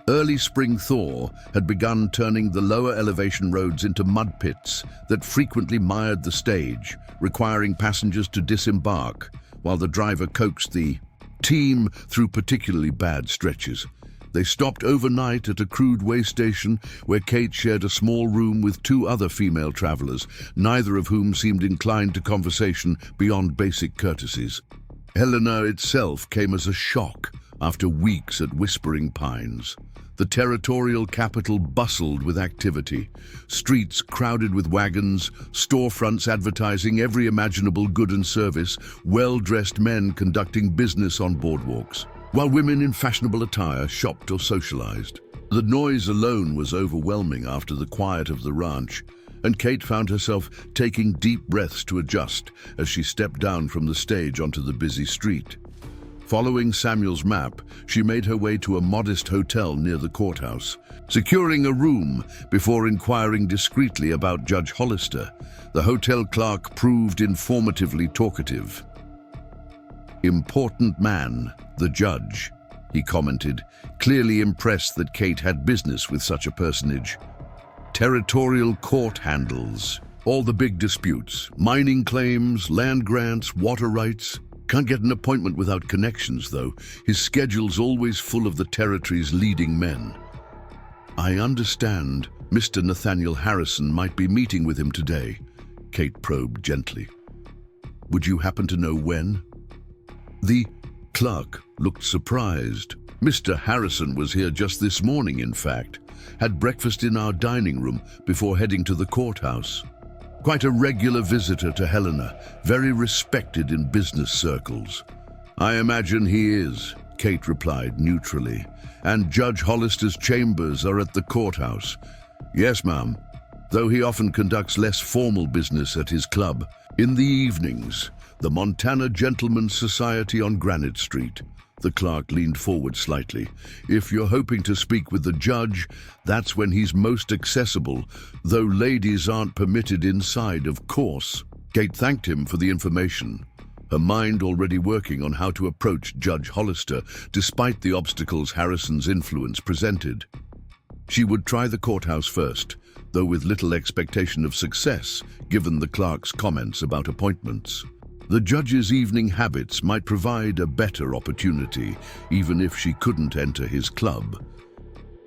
Early spring thaw had begun turning the lower elevation roads into mud pits that frequently mired the stage, requiring passengers to disembark while the driver coaxed the team through particularly bad stretches. They stopped overnight at a crude way station where Kate shared a small room with two other female travelers, neither of whom seemed inclined to conversation beyond basic courtesies. Helena itself came as a shock after weeks at Whispering Pines. The territorial capital bustled with activity, streets crowded with wagons, storefronts advertising every imaginable good and service, well-dressed men conducting business on boardwalks, while women in fashionable attire shopped or socialized. The noise alone was overwhelming after the quiet of the ranch, and Kate found herself taking deep breaths to adjust as she stepped down from the stage onto the busy street. Following Samuel's map, she made her way to a modest hotel near the courthouse, securing a room before inquiring discreetly about Judge Hollister. The hotel clerk proved informatively talkative. "Important man, the judge," he commented, clearly impressed that Kate had business with such a personage. "Territorial court handles all the big disputes, mining claims, land grants, water rights. Can't get an appointment without connections, though. His schedule's always full of the territory's leading men." "I understand Mr. Nathaniel Harrison might be meeting with him today," Kate probed gently. "Would you happen to know when?" The clerk looked surprised. "Mr. Harrison was here just this morning, in fact. Had breakfast in our dining room before heading to the courthouse. Quite a regular visitor to Helena, very respected in business circles." "I imagine he is," Kate replied neutrally. "And Judge Hollister's chambers are at the courthouse." "Yes, ma'am, though he often conducts less formal business at his club. In the evenings, the Montana Gentlemen's Society on Granite Street." The clerk leaned forward slightly. "If you're hoping to speak with the judge, that's when he's most accessible, though ladies aren't permitted inside, of course." Kate thanked him for the information, her mind already working on how to approach Judge Hollister despite the obstacles Harrison's influence presented. She would try the courthouse first, though with little expectation of success, given the clerk's comments about appointments. The judge's evening habits might provide a better opportunity, even if she couldn't enter his club.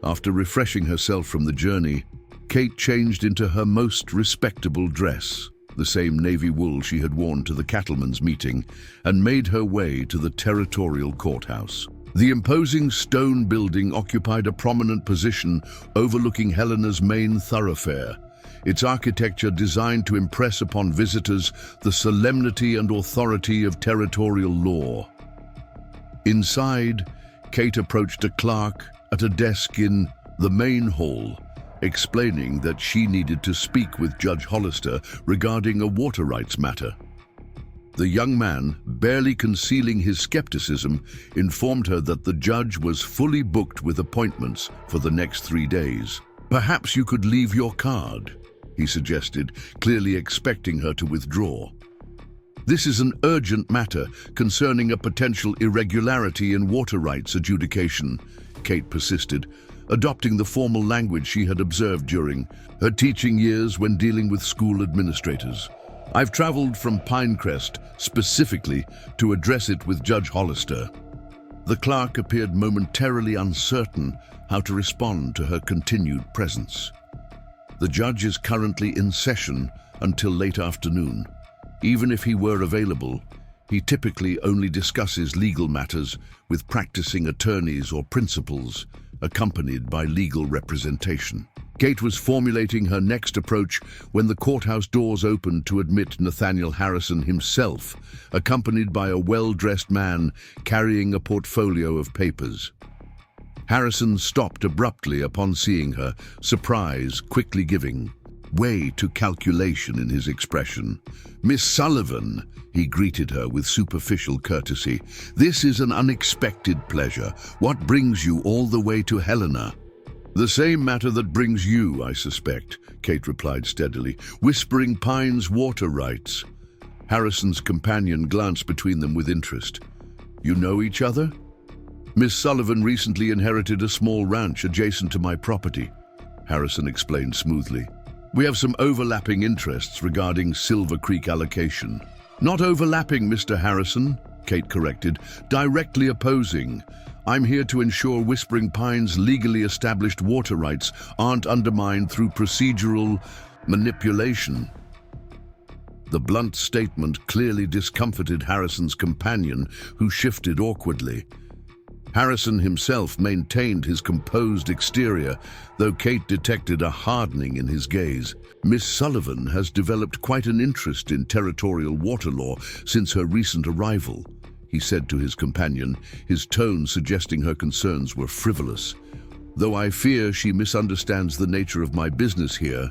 After refreshing herself from the journey, Kate changed into her most respectable dress, the same navy wool she had worn to the cattleman's meeting, and made her way to the territorial courthouse. The imposing stone building occupied a prominent position overlooking Helena's main thoroughfare, its architecture designed to impress upon visitors the solemnity and authority of territorial law. Inside, Kate approached a clerk at a desk in the main hall, explaining that she needed to speak with Judge Hollister regarding a water rights matter. The young man, barely concealing his skepticism, informed her that the judge was fully booked with appointments for the next 3 days. "Perhaps you could leave your card," he suggested, clearly expecting her to withdraw. "This is an urgent matter concerning a potential irregularity in water rights adjudication," Kate persisted, adopting the formal language she had observed during her teaching years when dealing with school administrators. "I've traveled from Pinecrest specifically to address it with Judge Hollister." The clerk appeared momentarily uncertain how to respond to her continued presence. "The judge is currently in session until late afternoon. Even if he were available, he typically only discusses legal matters with practicing attorneys or principals, accompanied by legal representation." Kate was formulating her next approach when the courthouse doors opened to admit Nathaniel Harrison himself, accompanied by a well-dressed man carrying a portfolio of papers. Harrison stopped abruptly upon seeing her, surprise quickly giving way to calculation in his expression. "Miss Sullivan," he greeted her with superficial courtesy, "this is an unexpected pleasure. What brings you all the way to Helena?" "The same matter that brings you, I suspect," Kate replied steadily. "Whispering Pines water rights." Harrison's companion glanced between them with interest. "You know each other?" "Miss Sullivan recently inherited a small ranch adjacent to my property," Harrison explained smoothly. "We have some overlapping interests regarding Silver Creek allocation." "Not overlapping, Mr. Harrison," Kate corrected, "directly opposing. I'm here to ensure Whispering Pines' legally established water rights aren't undermined through procedural manipulation." The blunt statement clearly discomfited Harrison's companion, who shifted awkwardly. Harrison himself maintained his composed exterior, though Kate detected a hardening in his gaze. "Miss Sullivan has developed quite an interest in territorial water law since her recent arrival," he said to his companion, his tone suggesting her concerns were frivolous. "Though I fear she misunderstands the nature of my business here."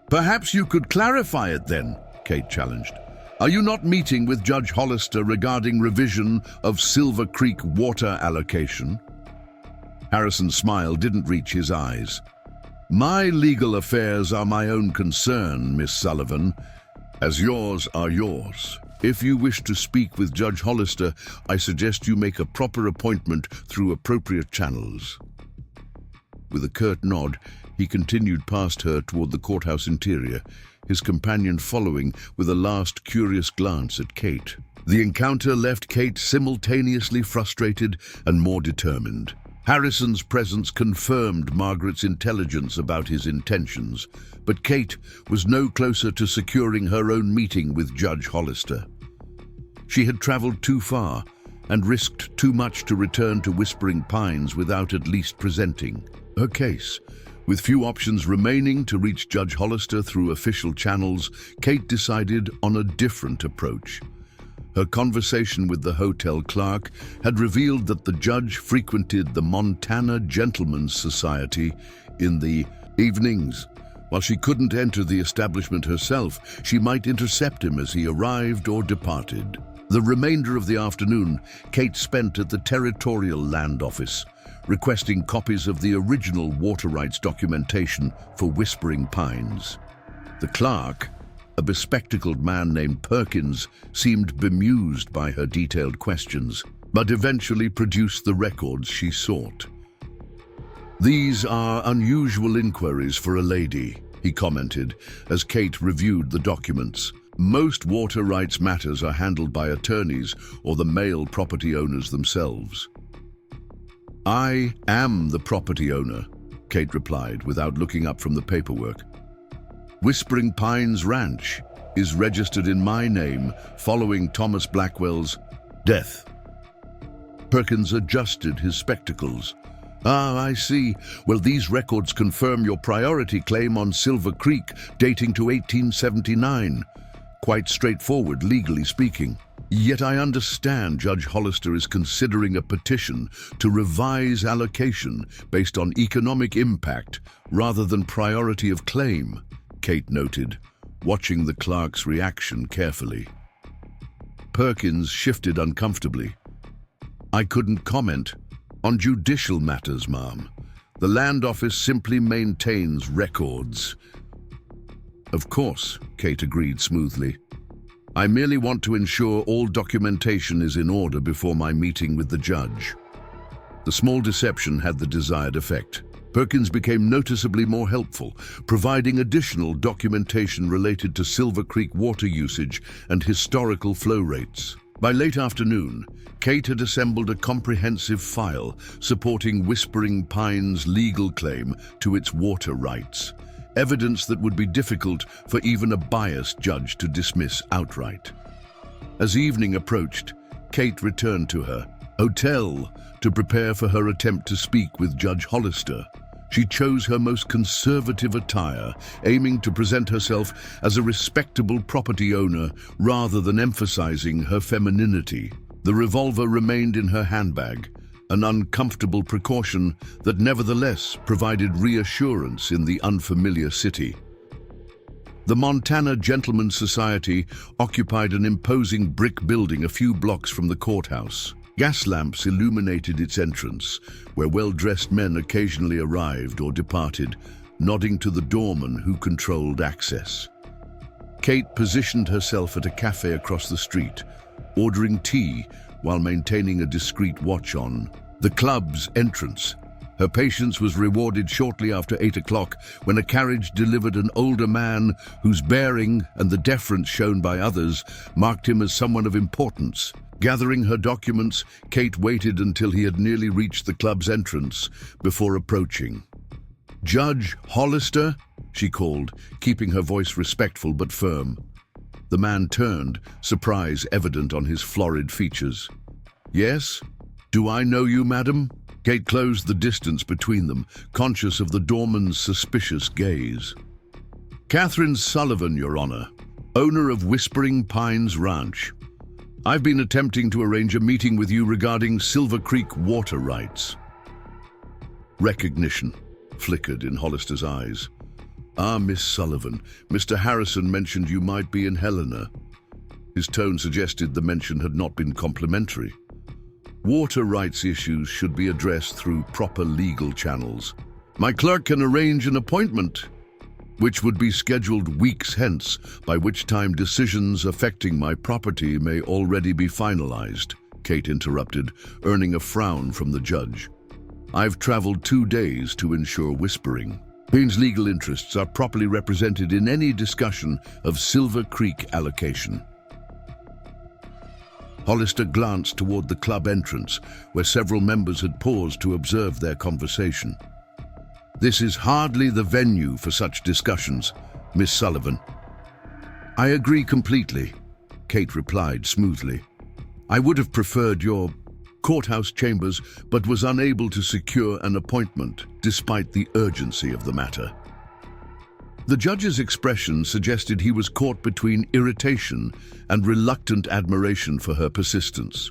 "Perhaps you could clarify it then," Kate challenged. "Are you not meeting with Judge Hollister regarding revision of Silver Creek water allocation?" Harrison's smile didn't reach his eyes. "My legal affairs are my own concern, Miss Sullivan, as yours are yours. If you wish to speak with Judge Hollister, I suggest you make a proper appointment through appropriate channels." With a curt nod, he continued past her toward the courthouse interior, his companion following with a last curious glance at Kate. The encounter left Kate simultaneously frustrated and more determined. Harrison's presence confirmed Margaret's intelligence about his intentions, but Kate was no closer to securing her own meeting with Judge Hollister. She had traveled too far and risked too much to return to Whispering Pines without at least presenting her case. With few options remaining to reach Judge Hollister through official channels, Kate decided on a different approach. Her conversation with the hotel clerk had revealed that the judge frequented the Montana Gentlemen's Society in the evenings. While she couldn't enter the establishment herself, she might intercept him as he arrived or departed. The remainder of the afternoon, Kate spent at the Territorial Land Office, requesting copies of the original water rights documentation for Whispering Pines. The clerk, a bespectacled man named Perkins, seemed bemused by her detailed questions, but eventually produced the records she sought. "These are unusual inquiries for a lady," he commented as Kate reviewed the documents. "Most water rights matters are handled by attorneys or the male property owners themselves." "I am the property owner," Kate replied without looking up from the paperwork. "Whispering Pines Ranch is registered in my name following Thomas Blackwell's death." Perkins adjusted his spectacles, Ah, I see. Well, these records confirm your priority claim on Silver Creek, dating to 1879. Quite straightforward, legally speaking. Yet I understand Judge Hollister is considering a petition to revise allocation based on economic impact rather than priority of claim, Kate noted, watching the clerk's reaction carefully. Perkins shifted uncomfortably. I couldn't comment on judicial matters, ma'am. The Land Office simply maintains records. Of course, Kate agreed smoothly. I merely want to ensure all documentation is in order before my meeting with the judge. The small deception had the desired effect. Perkins became noticeably more helpful, providing additional documentation related to Silver Creek water usage and historical flow rates. By late afternoon, Kate had assembled a comprehensive file supporting Whispering Pine's legal claim to its water rights, evidence that would be difficult for even a biased judge to dismiss outright. As evening approached, Kate returned to her hotel to prepare for her attempt to speak with Judge Hollister. She chose her most conservative attire, aiming to present herself as a respectable property owner rather than emphasizing her femininity. The revolver remained in her handbag, an uncomfortable precaution that nevertheless provided reassurance in the unfamiliar city. The Montana Gentlemen's Society occupied an imposing brick building a few blocks from the courthouse. Gas lamps illuminated its entrance, where well-dressed men occasionally arrived or departed, nodding to the doorman who controlled access. Kate positioned herself at a cafe across the street, ordering tea while maintaining a discreet watch on the club's entrance. Her patience was rewarded shortly after 8 o'clock when a carriage delivered an older man whose bearing and the deference shown by others marked him as someone of importance. Gathering her documents, Kate waited until he had nearly reached the club's entrance before approaching. "Judge Hollister?" she called, keeping her voice respectful but firm. The man turned, surprise evident on his florid features. "Yes? Do I know you, madam?" Kate closed the distance between them, conscious of the doorman's suspicious gaze. "Katherine Sullivan, Your Honor, owner of Whispering Pines Ranch. I've been attempting to arrange a meeting with you regarding Silver Creek water rights." Recognition flickered in Hollister's eyes. "Ah, Miss Sullivan, Mr. Harrison mentioned you might be in Helena." His tone suggested the mention had not been complimentary. Water rights issues should be addressed through proper legal channels. "My clerk can arrange an appointment, which would be scheduled weeks hence, by which time decisions affecting my property may already be finalized," Kate interrupted, earning a frown from the judge. "I've traveled 2 days to ensure Whispering Pine's legal interests are properly represented in any discussion of Silver Creek allocation." Hollister glanced toward the club entrance, where several members had paused to observe their conversation. "This is hardly the venue for such discussions, Miss Sullivan." "I agree completely," Kate replied smoothly. "I would have preferred your courthouse chambers, but was unable to secure an appointment, despite the urgency of the matter." The judge's expression suggested he was caught between irritation and reluctant admiration for her persistence.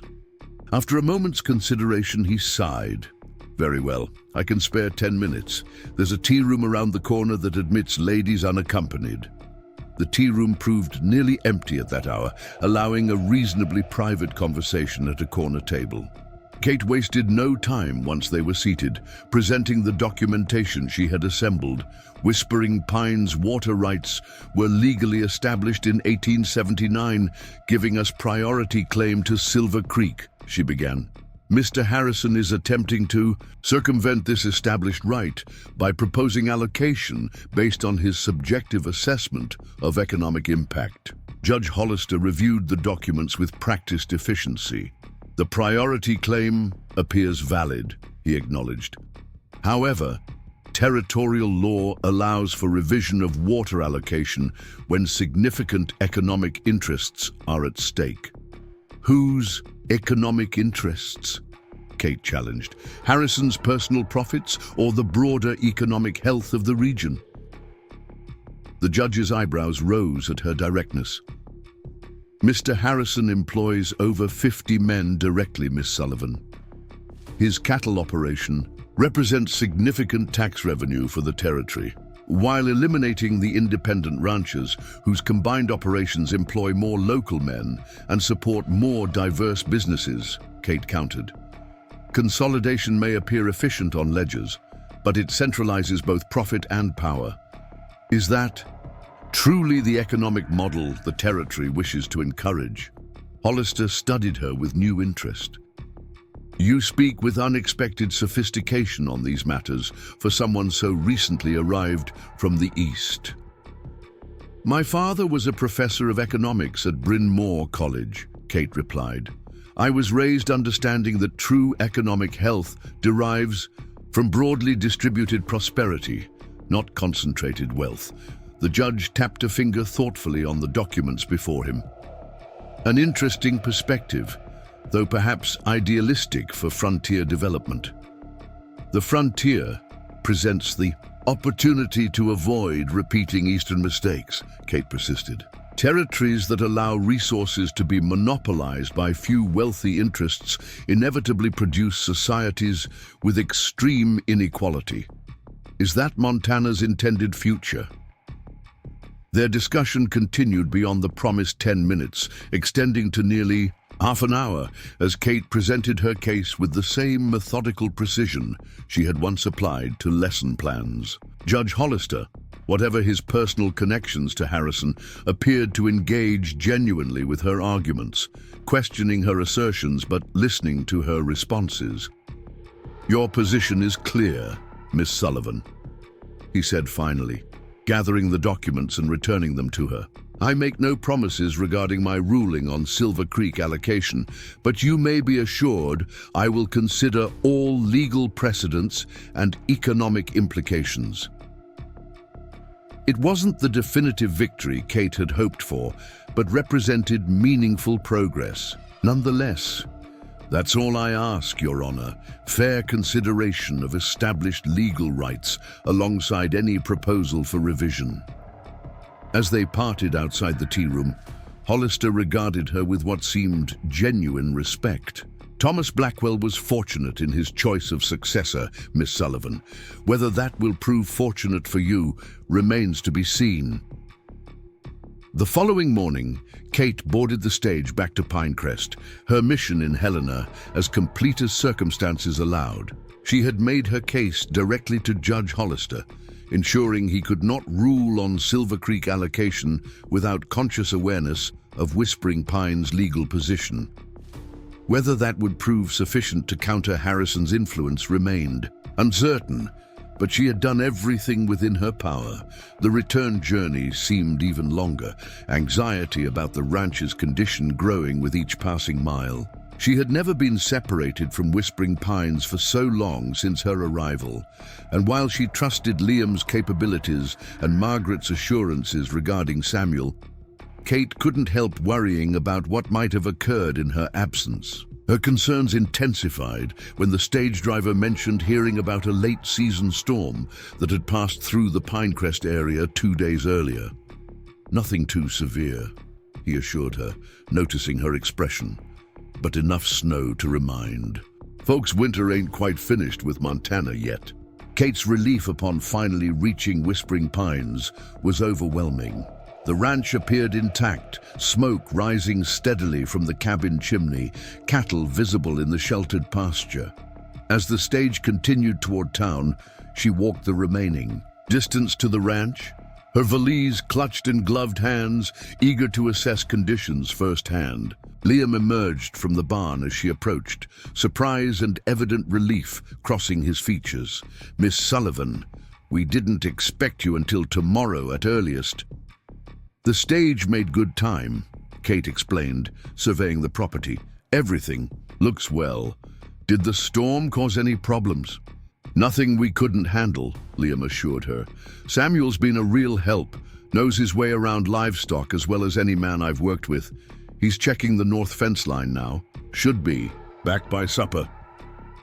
After a moment's consideration, he sighed. "Very well, I can spare 10 minutes. There's a tea room around the corner that admits ladies unaccompanied." The tea room proved nearly empty at that hour, allowing a reasonably private conversation at a corner table. Kate wasted no time once they were seated, presenting the documentation she had assembled. Whispering Pine's water rights were legally established in 1879, giving us priority claim to Silver Creek, she began. "Mr. Harrison is attempting to circumvent this established right by proposing allocation based on his subjective assessment of economic impact." Judge Hollister reviewed the documents with practiced efficiency. "The priority claim appears valid," he acknowledged. "However, territorial law allows for revision of water allocation when significant economic interests are at stake." "Whose economic interests?" Kate challenged. Harrison's personal profits or the broader economic health of the region? The judge's eyebrows rose at her directness. Mr. Harrison employs over 50 men directly, Miss Sullivan. His cattle operation represents significant tax revenue for the territory, while eliminating the independent ranchers whose combined operations employ more local men and support more diverse businesses, Kate countered. Consolidation may appear efficient on ledgers, but it centralizes both profit and power. Is that truly the economic model the territory wishes to encourage? Hollister studied her with new interest. You speak with unexpected sophistication on these matters for someone so recently arrived from the East. My father was a professor of economics at Bryn Mawr College, Kate replied. I was raised understanding that true economic health derives from broadly distributed prosperity, not concentrated wealth. The judge tapped a finger thoughtfully on the documents before him. An interesting perspective, though perhaps idealistic for frontier development. The frontier presents the opportunity to avoid repeating Eastern mistakes, Kate persisted. Territories that allow resources to be monopolized by few wealthy interests inevitably produce societies with extreme inequality. Is that Montana's intended future? Their discussion continued beyond the promised 10 minutes, extending to nearly half an hour as Kate presented her case with the same methodical precision she had once applied to lesson plans. Judge Hollister, whatever his personal connections to Harrison, appeared to engage genuinely with her arguments, questioning her assertions but listening to her responses. Your position is clear, Miss Sullivan, he said finally, gathering the documents and returning them to her. I make no promises regarding my ruling on Silver Creek allocation, but you may be assured I will consider all legal precedents and economic implications. It wasn't the definitive victory Kate had hoped for, but represented meaningful progress. Nonetheless, that's all I ask, Your Honor, fair consideration of established legal rights alongside any proposal for revision. As they parted outside the tea room, Hollister regarded her with what seemed genuine respect. Thomas Blackwell was fortunate in his choice of successor, Miss Sullivan. Whether that will prove fortunate for you remains to be seen. The following morning, Kate boarded the stage back to Pinecrest, her mission in Helena as complete as circumstances allowed. She had made her case directly to Judge Hollister, ensuring he could not rule on Silver Creek allocation without conscious awareness of Whispering Pine's legal position. Whether that would prove sufficient to counter Harrison's influence remained uncertain, but she had done everything within her power. The return journey seemed even longer, anxiety about the ranch's condition growing with each passing mile. She had never been separated from Whispering Pines for so long since her arrival, and while she trusted Liam's capabilities and Margaret's assurances regarding Samuel, Kate couldn't help worrying about what might have occurred in her absence. Her concerns intensified when the stage driver mentioned hearing about a late-season storm that had passed through the Pinecrest area 2 days earlier. Nothing too severe, he assured her, noticing her expression, but enough snow to remind. Folks, winter ain't quite finished with Montana yet. Kate's relief upon finally reaching Whispering Pines was overwhelming. The ranch appeared intact, smoke rising steadily from the cabin chimney, cattle visible in the sheltered pasture. As the stage continued toward town, she walked the remaining distance to the ranch, her valise clutched in gloved hands, eager to assess conditions firsthand. Liam emerged from the barn as she approached, surprise and evident relief crossing his features. Miss Sullivan, we didn't expect you until tomorrow at earliest. The stage made good time, Kate explained, surveying the property. Everything looks well. Did the storm cause any problems? Nothing we couldn't handle, Liam assured her. Samuel's been a real help, knows his way around livestock as well as any man I've worked with. He's checking the north fence line now. Should be back by supper.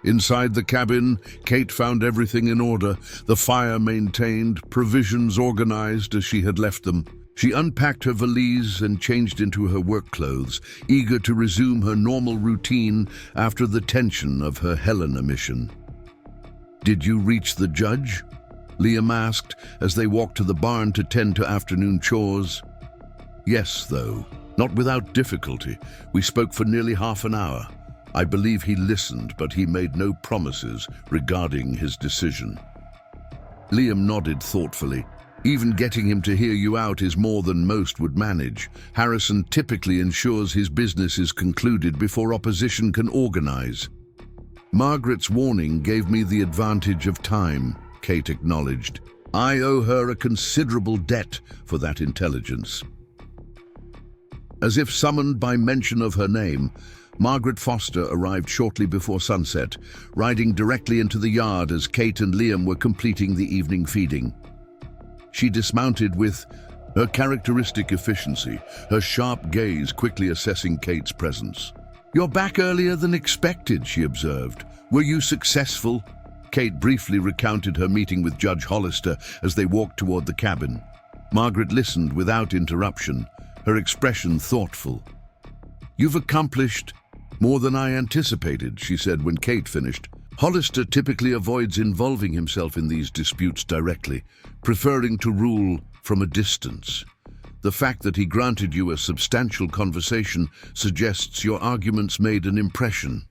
Inside the cabin, Kate found everything in order, the fire maintained, provisions organized as she had left them. She unpacked her valise and changed into her work clothes, eager to resume her normal routine after the tension of her Helena mission. "Did you reach the judge?" Liam asked as they walked to the barn to tend to afternoon chores. "Yes, though, not without difficulty. We spoke for nearly half an hour. I believe he listened, but he made no promises regarding his decision." Liam nodded thoughtfully. "Even getting him to hear you out is more than most would manage. Harrison typically ensures his business is concluded before opposition can organize." "Margaret's warning gave me the advantage of time," Kate acknowledged. "I owe her a considerable debt for that intelligence." As if summoned by mention of her name, Margaret Foster arrived shortly before sunset, riding directly into the yard as Kate and Liam were completing the evening feeding. She dismounted with her characteristic efficiency, her sharp gaze quickly assessing Kate's presence. "You're back earlier than expected," she observed. "Were you successful?" Kate briefly recounted her meeting with Judge Hollister as they walked toward the cabin. Margaret listened without interruption, her expression thoughtful. "You've accomplished more than I anticipated," she said when Kate finished. "Hollister typically avoids involving himself in these disputes directly, preferring to rule from a distance. The fact that he granted you a substantial conversation suggests your arguments made an impression,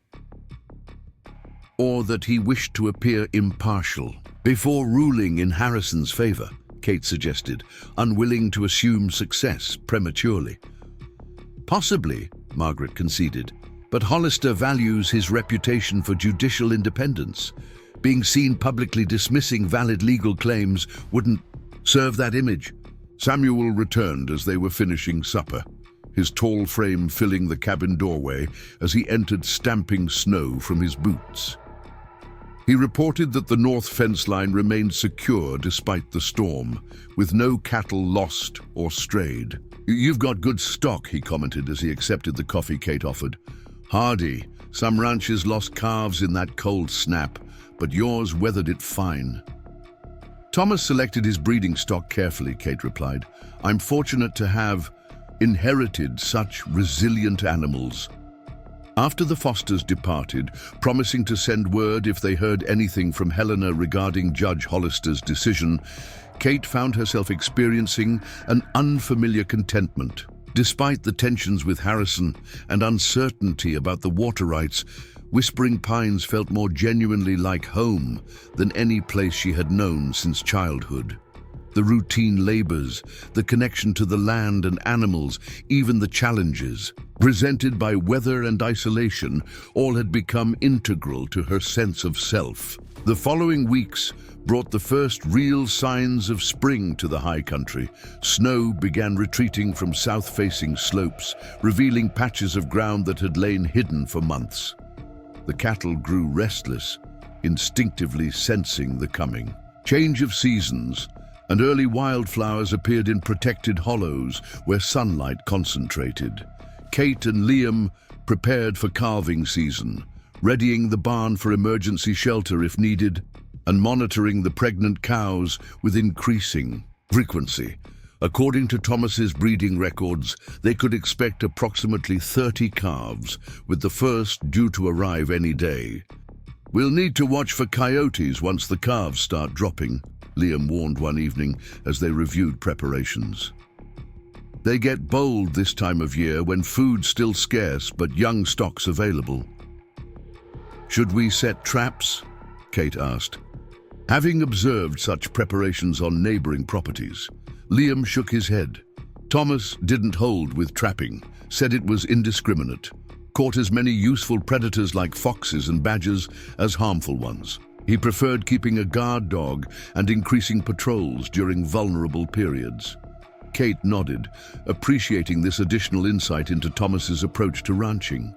or that he wished to appear impartial before ruling in Harrison's favor," Kate suggested, unwilling to assume success prematurely. "Possibly," Margaret conceded, "but Hollister values his reputation for judicial independence. Being seen publicly dismissing valid legal claims wouldn't serve that image." Samuel returned as they were finishing supper, his tall frame filling the cabin doorway as he entered, stamping snow from his boots. He reported that the north fence line remained secure despite the storm, with no cattle lost or strayed. "You've got good stock," he commented as he accepted the coffee Kate offered. "Hardy. Some ranches lost calves in that cold snap, but yours weathered it fine." "Thomas selected his breeding stock carefully," Kate replied. "I'm fortunate to have inherited such resilient animals." After the Fosters departed, promising to send word if they heard anything from Helena regarding Judge Hollister's decision, Kate found herself experiencing an unfamiliar contentment. Despite the tensions with Harrison and uncertainty about the water rights, Whispering Pines felt more genuinely like home than any place she had known since childhood. The routine labors, the connection to the land and animals, even the challenges presented by weather and isolation, all had become integral to her sense of self. The following weeks brought the first real signs of spring to the high country. Snow began retreating from south-facing slopes, revealing patches of ground that had lain hidden for months. The cattle grew restless, instinctively sensing the coming change of seasons, and early wildflowers appeared in protected hollows where sunlight concentrated. Kate and Liam prepared for calving season, readying the barn for emergency shelter if needed, and monitoring the pregnant cows with increasing frequency. According to Thomas's breeding records, they could expect approximately 30 calves, with the first due to arrive any day. "We'll need to watch for coyotes once the calves start dropping," Liam warned one evening as they reviewed preparations. "They get bold this time of year when food's still scarce but young stock's available." "Should we set traps?" Kate asked. Having observed such preparations on neighboring properties, Liam shook his head. Thomas didn't hold with trapping, said it was indiscriminate, caught as many useful predators like foxes and badgers as harmful ones. He preferred keeping a guard dog and increasing patrols during vulnerable periods. Kate nodded, appreciating this additional insight into Thomas's approach to ranching.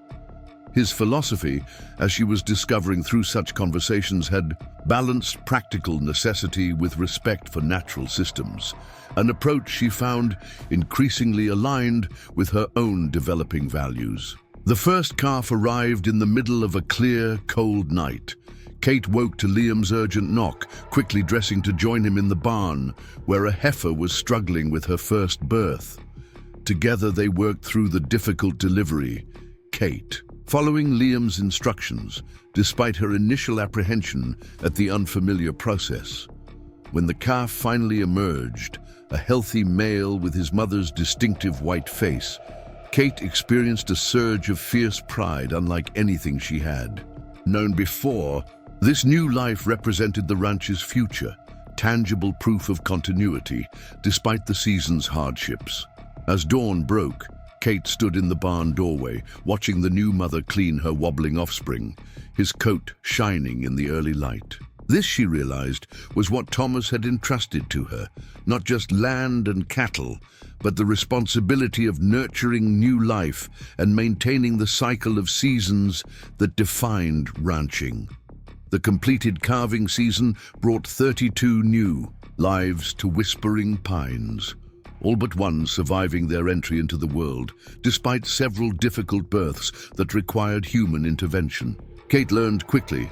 His philosophy, as she was discovering through such conversations, had balanced practical necessity with respect for natural systems, an approach she found increasingly aligned with her own developing values. The first calf arrived in the middle of a clear, cold night. Kate woke to Liam's urgent knock, quickly dressing to join him in the barn, where a heifer was struggling with her first birth. Together they worked through the difficult delivery. Kate, following Liam's instructions, despite her initial apprehension at the unfamiliar process. When the calf finally emerged, a healthy male with his mother's distinctive white face, Kate experienced a surge of fierce pride unlike anything she had known before. This new life represented the ranch's future, tangible proof of continuity, despite the season's hardships. As dawn broke, Kate stood in the barn doorway, watching the new mother clean her wobbling offspring, his coat shining in the early light. This, she realized, was what Thomas had entrusted to her, not just land and cattle, but the responsibility of nurturing new life and maintaining the cycle of seasons that defined ranching. The completed calving season brought 32 new lives to Whispering Pines, all but one surviving their entry into the world, despite several difficult births that required human intervention. Kate learned quickly,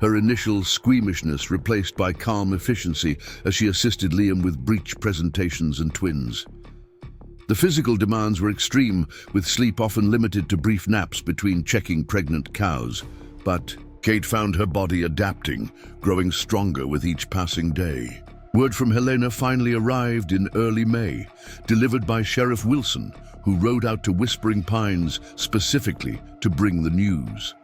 her initial squeamishness replaced by calm efficiency as she assisted Liam with breech presentations and twins. The physical demands were extreme, with sleep often limited to brief naps between checking pregnant cows, but Kate found her body adapting, growing stronger with each passing day. Word from Helena finally arrived in early May, delivered by Sheriff Wilson, who rode out to Whispering Pines specifically to bring the news.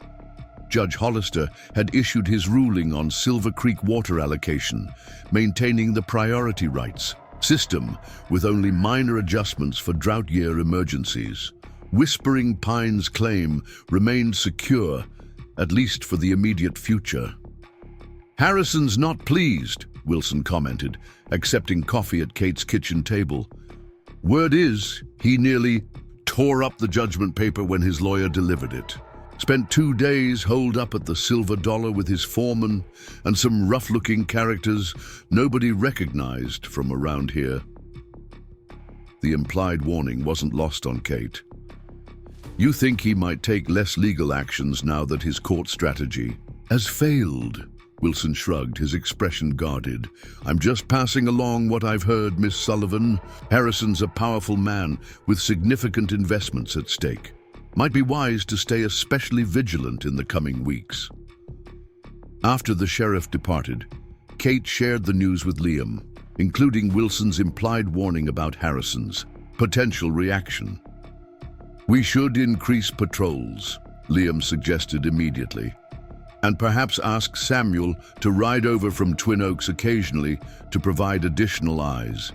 Judge Hollister had issued his ruling on Silver Creek water allocation, maintaining the priority rights system with only minor adjustments for drought year emergencies. Whispering Pines' claim remained secure, at least for the immediate future. "Harrison's not pleased," Wilson commented, accepting coffee at Kate's kitchen table. "Word is, he nearly tore up the judgment paper when his lawyer delivered it. Spent 2 days holed up at the Silver Dollar with his foreman and some rough-looking characters nobody recognized from around here." The implied warning wasn't lost on Kate. "You think he might take less legal actions now that his court strategy has failed?" Wilson shrugged, his expression guarded. "I'm just passing along what I've heard, Miss Sullivan. Harrison's a powerful man with significant investments at stake. Might be wise to stay especially vigilant in the coming weeks." After the sheriff departed, Kate shared the news with Liam, including Wilson's implied warning about Harrison's potential reaction. "We should increase patrols," Liam suggested immediately, "and perhaps ask Samuel to ride over from Twin Oaks occasionally to provide additional eyes."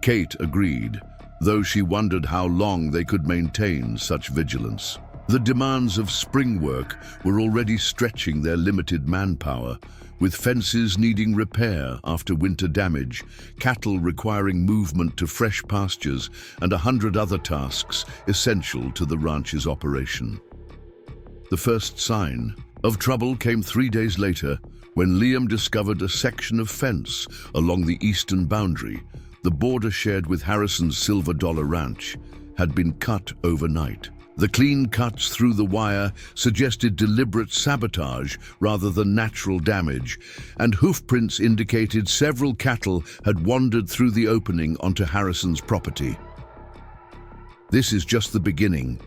Kate agreed, though she wondered how long they could maintain such vigilance. The demands of spring work were already stretching their limited manpower, with fences needing repair after winter damage, cattle requiring movement to fresh pastures, and 100 other tasks essential to the ranch's operation. The first sign of trouble came 3 days later, when Liam discovered a section of fence along the eastern boundary. The border shared with Harrison's Silver Dollar Ranch had been cut overnight. The clean cuts through the wire suggested deliberate sabotage rather than natural damage, and hoofprints indicated several cattle had wandered through the opening onto Harrison's property. "This is just the beginning,"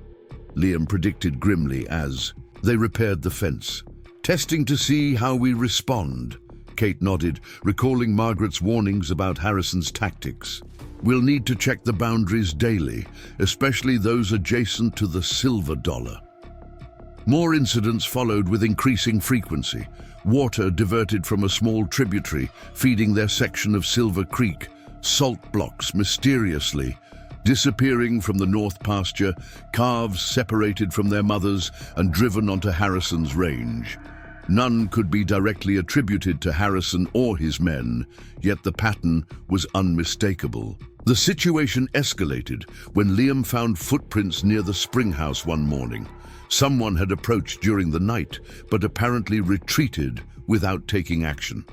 Liam predicted grimly as they repaired the fence. "Testing to see how we respond." Kate nodded, recalling Margaret's warnings about Harrison's tactics. "We'll need to check the boundaries daily, especially those adjacent to the Silver Dollar." More incidents followed with increasing frequency. Water diverted from a small tributary, feeding their section of Silver Creek. Salt blocks mysteriously disappearing from the north pasture, calves separated from their mothers and driven onto Harrison's range. None could be directly attributed to Harrison or his men, yet the pattern was unmistakable. The situation escalated when Liam found footprints near the spring house one morning. Someone had approached during the night, but apparently retreated without taking action.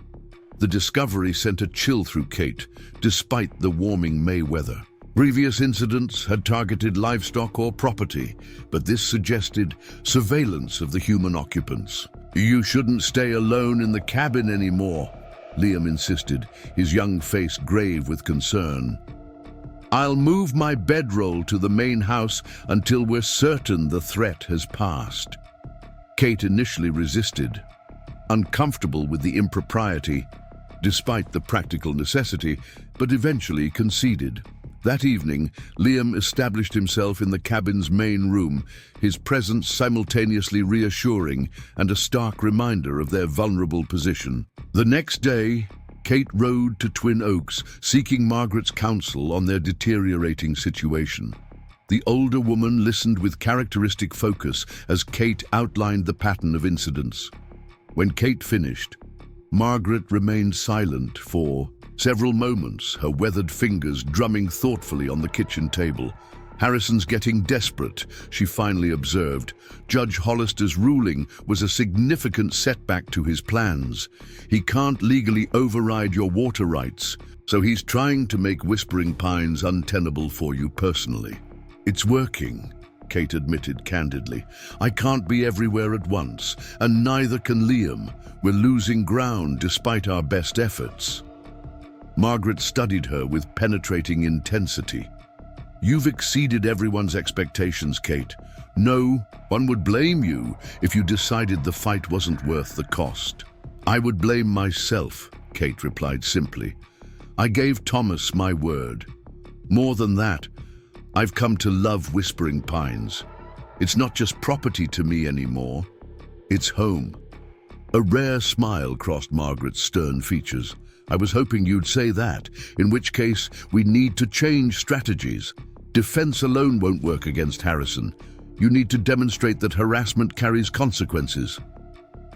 The discovery sent a chill through Kate, despite the warming May weather. Previous incidents had targeted livestock or property, but this suggested surveillance of the human occupants. "You shouldn't stay alone in the cabin anymore," Liam insisted, his young face grave with concern. "I'll move my bedroll to the main house until we're certain the threat has passed." Kate initially resisted, uncomfortable with the impropriety, despite the practical necessity, but eventually conceded. That evening, Liam established himself in the cabin's main room, his presence simultaneously reassuring and a stark reminder of their vulnerable position. The next day, Kate rode to Twin Oaks, seeking Margaret's counsel on their deteriorating situation. The older woman listened with characteristic focus as Kate outlined the pattern of incidents. When Kate finished, Margaret remained silent for several moments, her weathered fingers drumming thoughtfully on the kitchen table. "Harrison's getting desperate," she finally observed. "Judge Hollister's ruling was a significant setback to his plans. He can't legally override your water rights, so he's trying to make Whispering Pines untenable for you personally." "It's working," Kate admitted candidly. "I can't be everywhere at once, and neither can Liam. We're losing ground despite our best efforts." Margaret studied her with penetrating intensity. "You've exceeded everyone's expectations, Kate. No one would blame you if you decided the fight wasn't worth the cost." "I would blame myself," Kate replied simply. "I gave Thomas my word. More than that, I've come to love Whispering Pines. It's not just property to me anymore. It's home." A rare smile crossed Margaret's stern features. "I was hoping you'd say that, in which case we need to change strategies. Defense alone won't work against Harrison. You need to demonstrate that harassment carries consequences."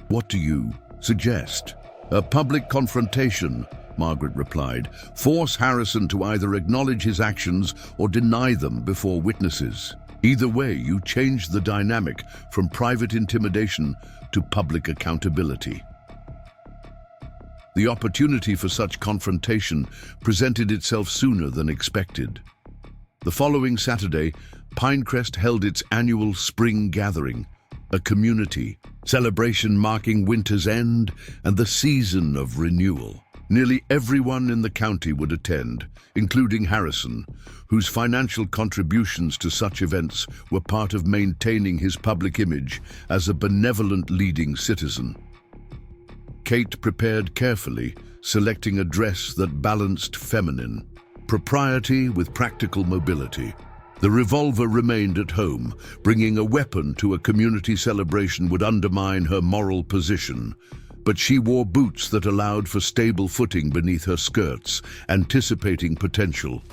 "What do you suggest?" "A public confrontation," Margaret replied. "Force Harrison to either acknowledge his actions or deny them before witnesses. Either way, you change the dynamic from private intimidation to public accountability." The opportunity for such confrontation presented itself sooner than expected. The following Saturday, Pinecrest held its annual spring gathering, a community celebration marking winter's end and the season of renewal. Nearly everyone in the county would attend, including Harrison, whose financial contributions to such events were part of maintaining his public image as a benevolent leading citizen. Kate prepared carefully, selecting a dress that balanced feminine propriety with practical mobility. The revolver remained at home. Bringing a weapon to a community celebration would undermine her moral position, but she wore boots that allowed for stable footing beneath her skirts, anticipating potential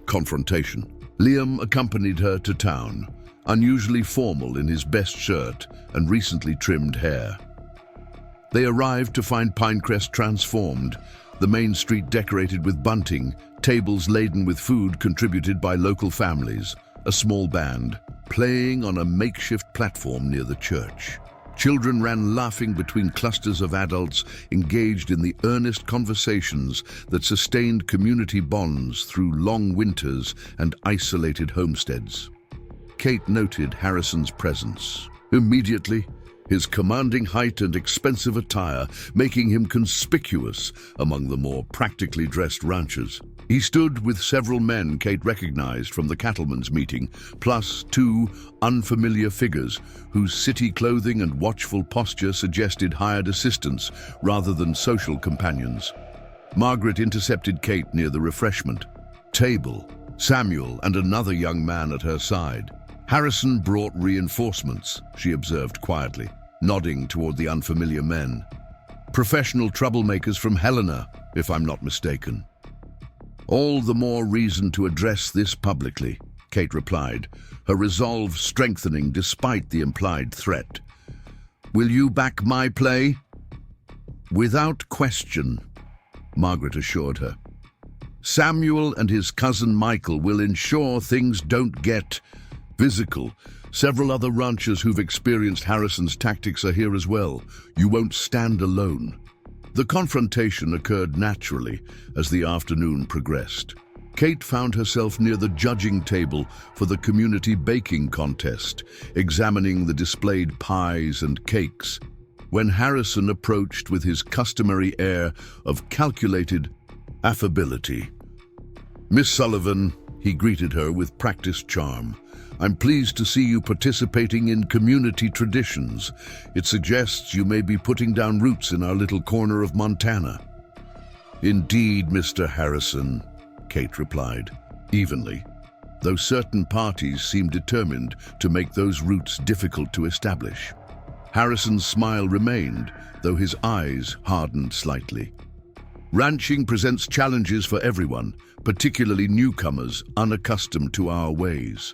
confrontation. Liam accompanied her to town, unusually formal in his best shirt and recently trimmed hair. They arrived to find Pinecrest transformed, the main street decorated with bunting, tables laden with food contributed by local families, a small band playing on a makeshift platform near the church. Children ran laughing between clusters of adults engaged in the earnest conversations that sustained community bonds through long winters and isolated homesteads. Kate noted Harrison's presence. Immediately, his commanding height and expensive attire making him conspicuous among the more practically dressed ranchers. He stood with several men Kate recognized from the cattleman's meeting, plus two unfamiliar figures whose city clothing and watchful posture suggested hired assistants rather than social companions. Margaret intercepted Kate near the refreshment table, Samuel and another young man at her side. "Harrison brought reinforcements," she observed quietly, nodding toward the unfamiliar men. "Professional troublemakers from Helena, if I'm not mistaken." "All the more reason to address this publicly," Kate replied, her resolve strengthening despite the implied threat. "Will you back my play?" "Without question," Margaret assured her. "Samuel and his cousin Michael will ensure things don't get physical. Several other ranchers who've experienced Harrison's tactics are here as well. You won't stand alone." The confrontation occurred naturally as the afternoon progressed. Kate found herself near the judging table for the community baking contest, examining the displayed pies and cakes, when Harrison approached with his customary air of calculated affability. "Miss Sullivan," he greeted her with practiced charm, "I'm pleased to see you participating in community traditions. It suggests you may be putting down roots in our little corner of Montana." "Indeed, Mr. Harrison," Kate replied, evenly, though certain parties seemed determined to make those roots difficult to establish. Harrison's smile remained, though his eyes hardened slightly. "Ranching presents challenges for everyone, particularly newcomers unaccustomed to our ways."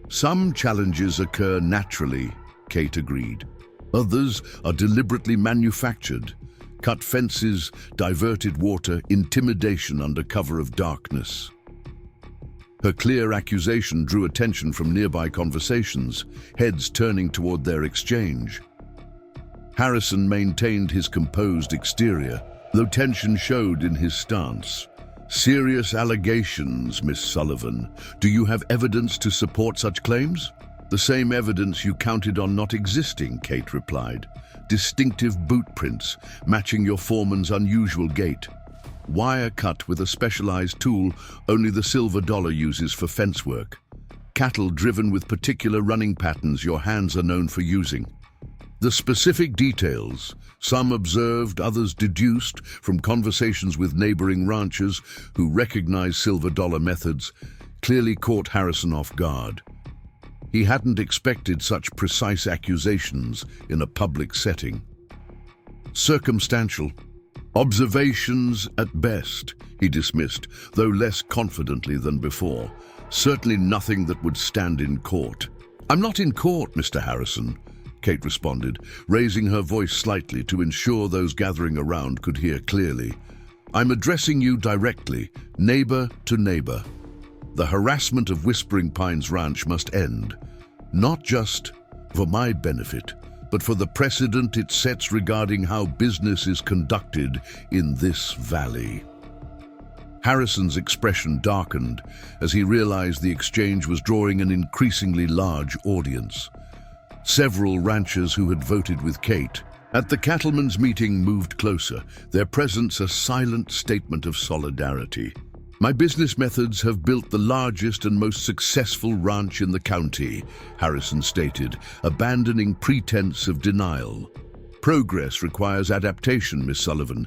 "Some challenges occur naturally," Kate agreed. "Others are deliberately manufactured. Cut fences, diverted water, intimidation under cover of darkness." Her clear accusation drew attention from nearby conversations, heads turning toward their exchange. Harrison maintained his composed exterior, though tension showed in his stance. "Serious allegations, Miss Sullivan. Do you have evidence to support such claims?" "The same evidence you counted on not existing," Kate replied. "Distinctive boot prints, matching your foreman's unusual gait. Wire cut with a specialized tool only the Silver Dollar uses for fence work. Cattle driven with particular running patterns your hands are known for using." The specific details, some observed, others deduced from conversations with neighboring ranchers who recognized Silver Dollar methods, clearly caught Harrison off guard. He hadn't expected such precise accusations in a public setting. "Circumstantial. Observations at best," he dismissed, though less confidently than before. "Certainly nothing that would stand in court." "I'm not in court, Mr. Harrison," Kate responded, raising her voice slightly to ensure those gathering around could hear clearly. "I'm addressing you directly, neighbor to neighbor. The harassment of Whispering Pines Ranch must end, not just for my benefit, but for the precedent it sets regarding how business is conducted in this valley." Harrison's expression darkened as he realized the exchange was drawing an increasingly large audience. Several ranchers who had voted with Kate at the cattleman's meeting moved closer, their presence a silent statement of solidarity. "My business methods have built the largest and most successful ranch in the county," Harrison stated, abandoning pretense of denial. "Progress requires adaptation, Miss Sullivan.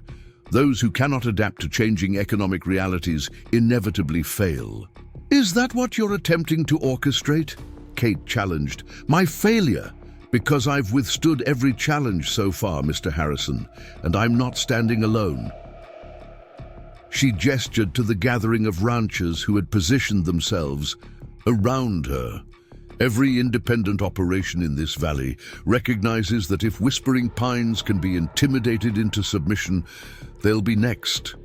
Those who cannot adapt to changing economic realities inevitably fail." "Is that what you're attempting to orchestrate?" Kate challenged. "My failure? Because I've withstood every challenge so far, Mr. Harrison, and I'm not standing alone." She gestured to the gathering of ranchers who had positioned themselves around her. "Every independent operation in this valley recognizes that if Whispering Pines can be intimidated into submission, they'll be next."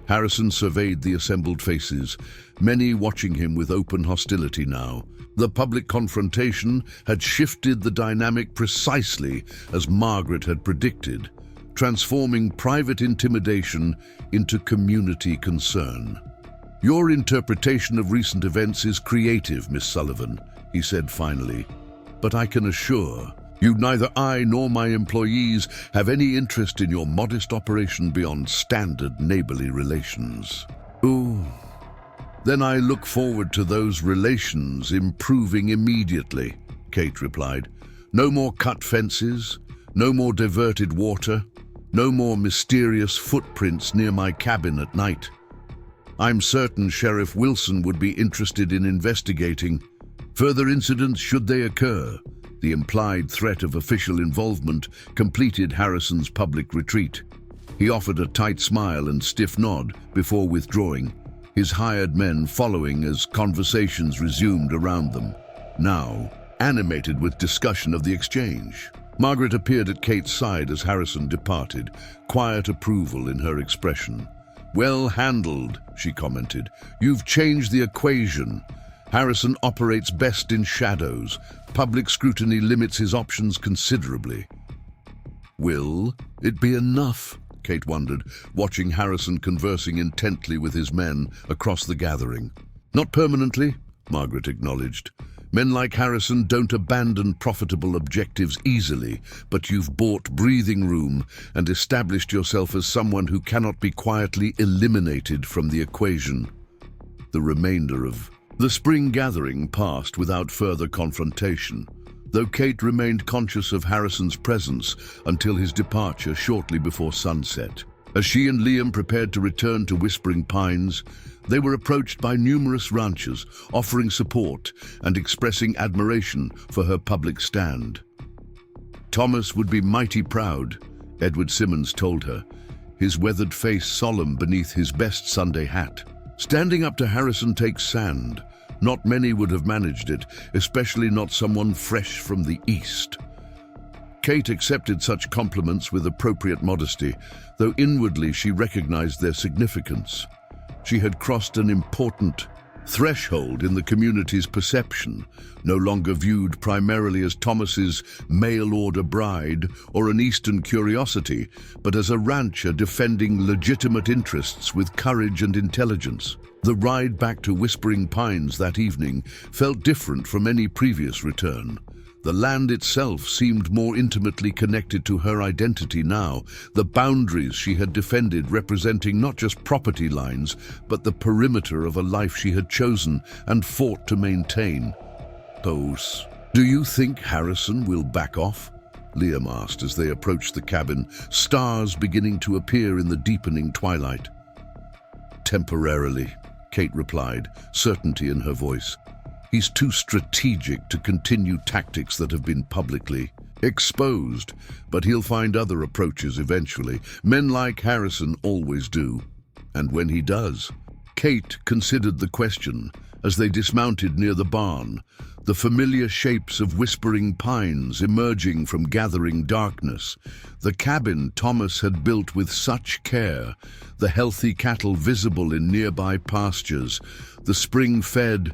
Harrison surveyed the assembled faces, many watching him with open hostility now. The public confrontation had shifted the dynamic precisely as Margaret had predicted, transforming private intimidation into community concern. "Your interpretation of recent events is creative, Miss Sullivan," he said finally, "but I can assure you neither I nor my employees have any interest in your modest operation beyond standard neighborly relations." "Ooh. Then I look forward to those relations improving immediately," Kate replied. "No more cut fences, no more diverted water, no more mysterious footprints near my cabin at night. I'm certain Sheriff Wilson would be interested in investigating further incidents should they occur." The implied threat of official involvement completed Harrison's public retreat. He offered a tight smile and stiff nod before withdrawing, his hired men following as conversations resumed around them, now animated with discussion of the exchange. Margaret appeared at Kate's side as Harrison departed, quiet approval in her expression. "Well handled," she commented. "You've changed the equation. Harrison operates best in shadows. Public scrutiny limits his options considerably." "Will it be enough?" Kate wondered, watching Harrison conversing intently with his men across the gathering. Not permanently, Margaret acknowledged. Men like Harrison don't abandon profitable objectives easily, but you've bought breathing room and established yourself as someone who cannot be quietly eliminated from the equation. The remainder of the spring gathering passed without further confrontation, though Kate remained conscious of Harrison's presence until his departure shortly before sunset. As she and Liam prepared to return to Whispering Pines, they were approached by numerous ranchers, offering support and expressing admiration for her public stand. Thomas would be mighty proud, Edward Simmons told her, his weathered face solemn beneath his best Sunday hat. Standing up to Harrison takes sand. Not many would have managed it, especially not someone fresh from the East. Kate accepted such compliments with appropriate modesty, though inwardly she recognized their significance. She had crossed an important threshold in the community's perception, no longer viewed primarily as Thomas's mail-order bride or an Eastern curiosity, but as a rancher defending legitimate interests with courage and intelligence. The ride back to Whispering Pines that evening felt different from any previous return. The land itself seemed more intimately connected to her identity now, the boundaries she had defended representing not just property lines, but the perimeter of a life she had chosen and fought to maintain. Do you think Harrison will back off? Liam asked as they approached the cabin, stars beginning to appear in the deepening twilight. Temporarily, Kate replied, certainty in her voice. He's too strategic to continue tactics that have been publicly exposed, but he'll find other approaches eventually. Men like Harrison always do. And when he does, Kate considered the question as they dismounted near the barn, the familiar shapes of Whispering Pines emerging from gathering darkness, the cabin Thomas had built with such care, the healthy cattle visible in nearby pastures, the spring-fed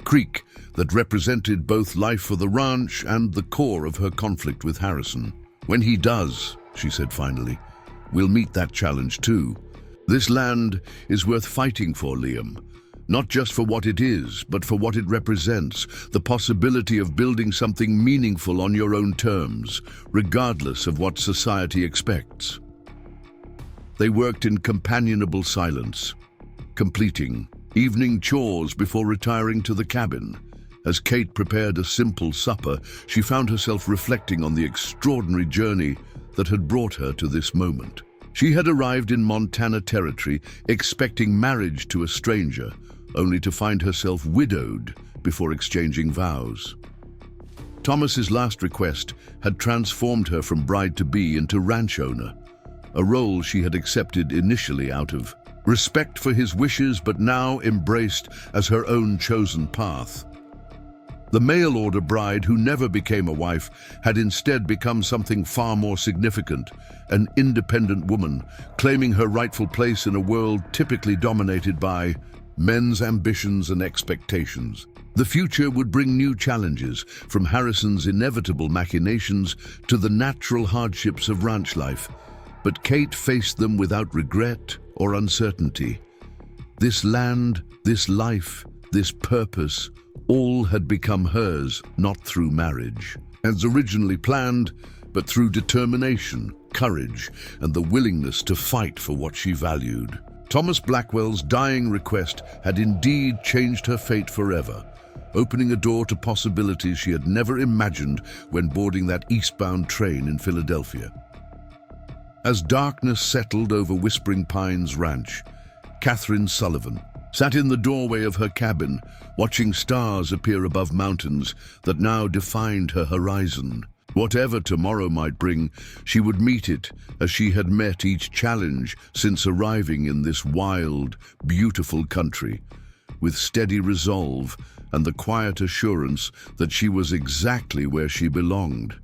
creek that represented both life for the ranch and the core of her conflict with Harrison. When he does, she said finally, we'll meet that challenge too. This land is worth fighting for, Liam. Not just for what it is, but for what it represents, the possibility of building something meaningful on your own terms, regardless of what society expects. They worked in companionable silence, completing evening chores before retiring to the cabin. As Kate prepared a simple supper, she found herself reflecting on the extraordinary journey that had brought her to this moment. She had arrived in Montana territory expecting marriage to a stranger, only to find herself widowed before exchanging vows. Thomas's last request had transformed her from bride-to-be into ranch owner, a role she had accepted initially out of respect for his wishes, but now embraced as her own chosen path. The mail-order bride who never became a wife had instead become something far more significant, an independent woman, claiming her rightful place in a world typically dominated by men's ambitions and expectations. The future would bring new challenges, from Harrison's inevitable machinations to the natural hardships of ranch life, but Kate faced them without regret or uncertainty. This land, this life, this purpose, all had become hers, not through marriage, as originally planned, but through determination, courage, and the willingness to fight for what she valued. Thomas Blackwell's dying request had indeed changed her fate forever, opening a door to possibilities she had never imagined when boarding that eastbound train in Philadelphia. As darkness settled over Whispering Pines Ranch, Katherine Sullivan sat in the doorway of her cabin, watching stars appear above mountains that now defined her horizon. Whatever tomorrow might bring, she would meet it as she had met each challenge since arriving in this wild, beautiful country, with steady resolve and the quiet assurance that she was exactly where she belonged.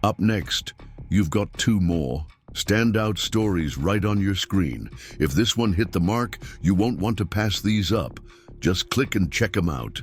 Up next, you've got two more standout stories right on your screen. If this one hit the mark, you won't want to pass these up. Just click and check them out.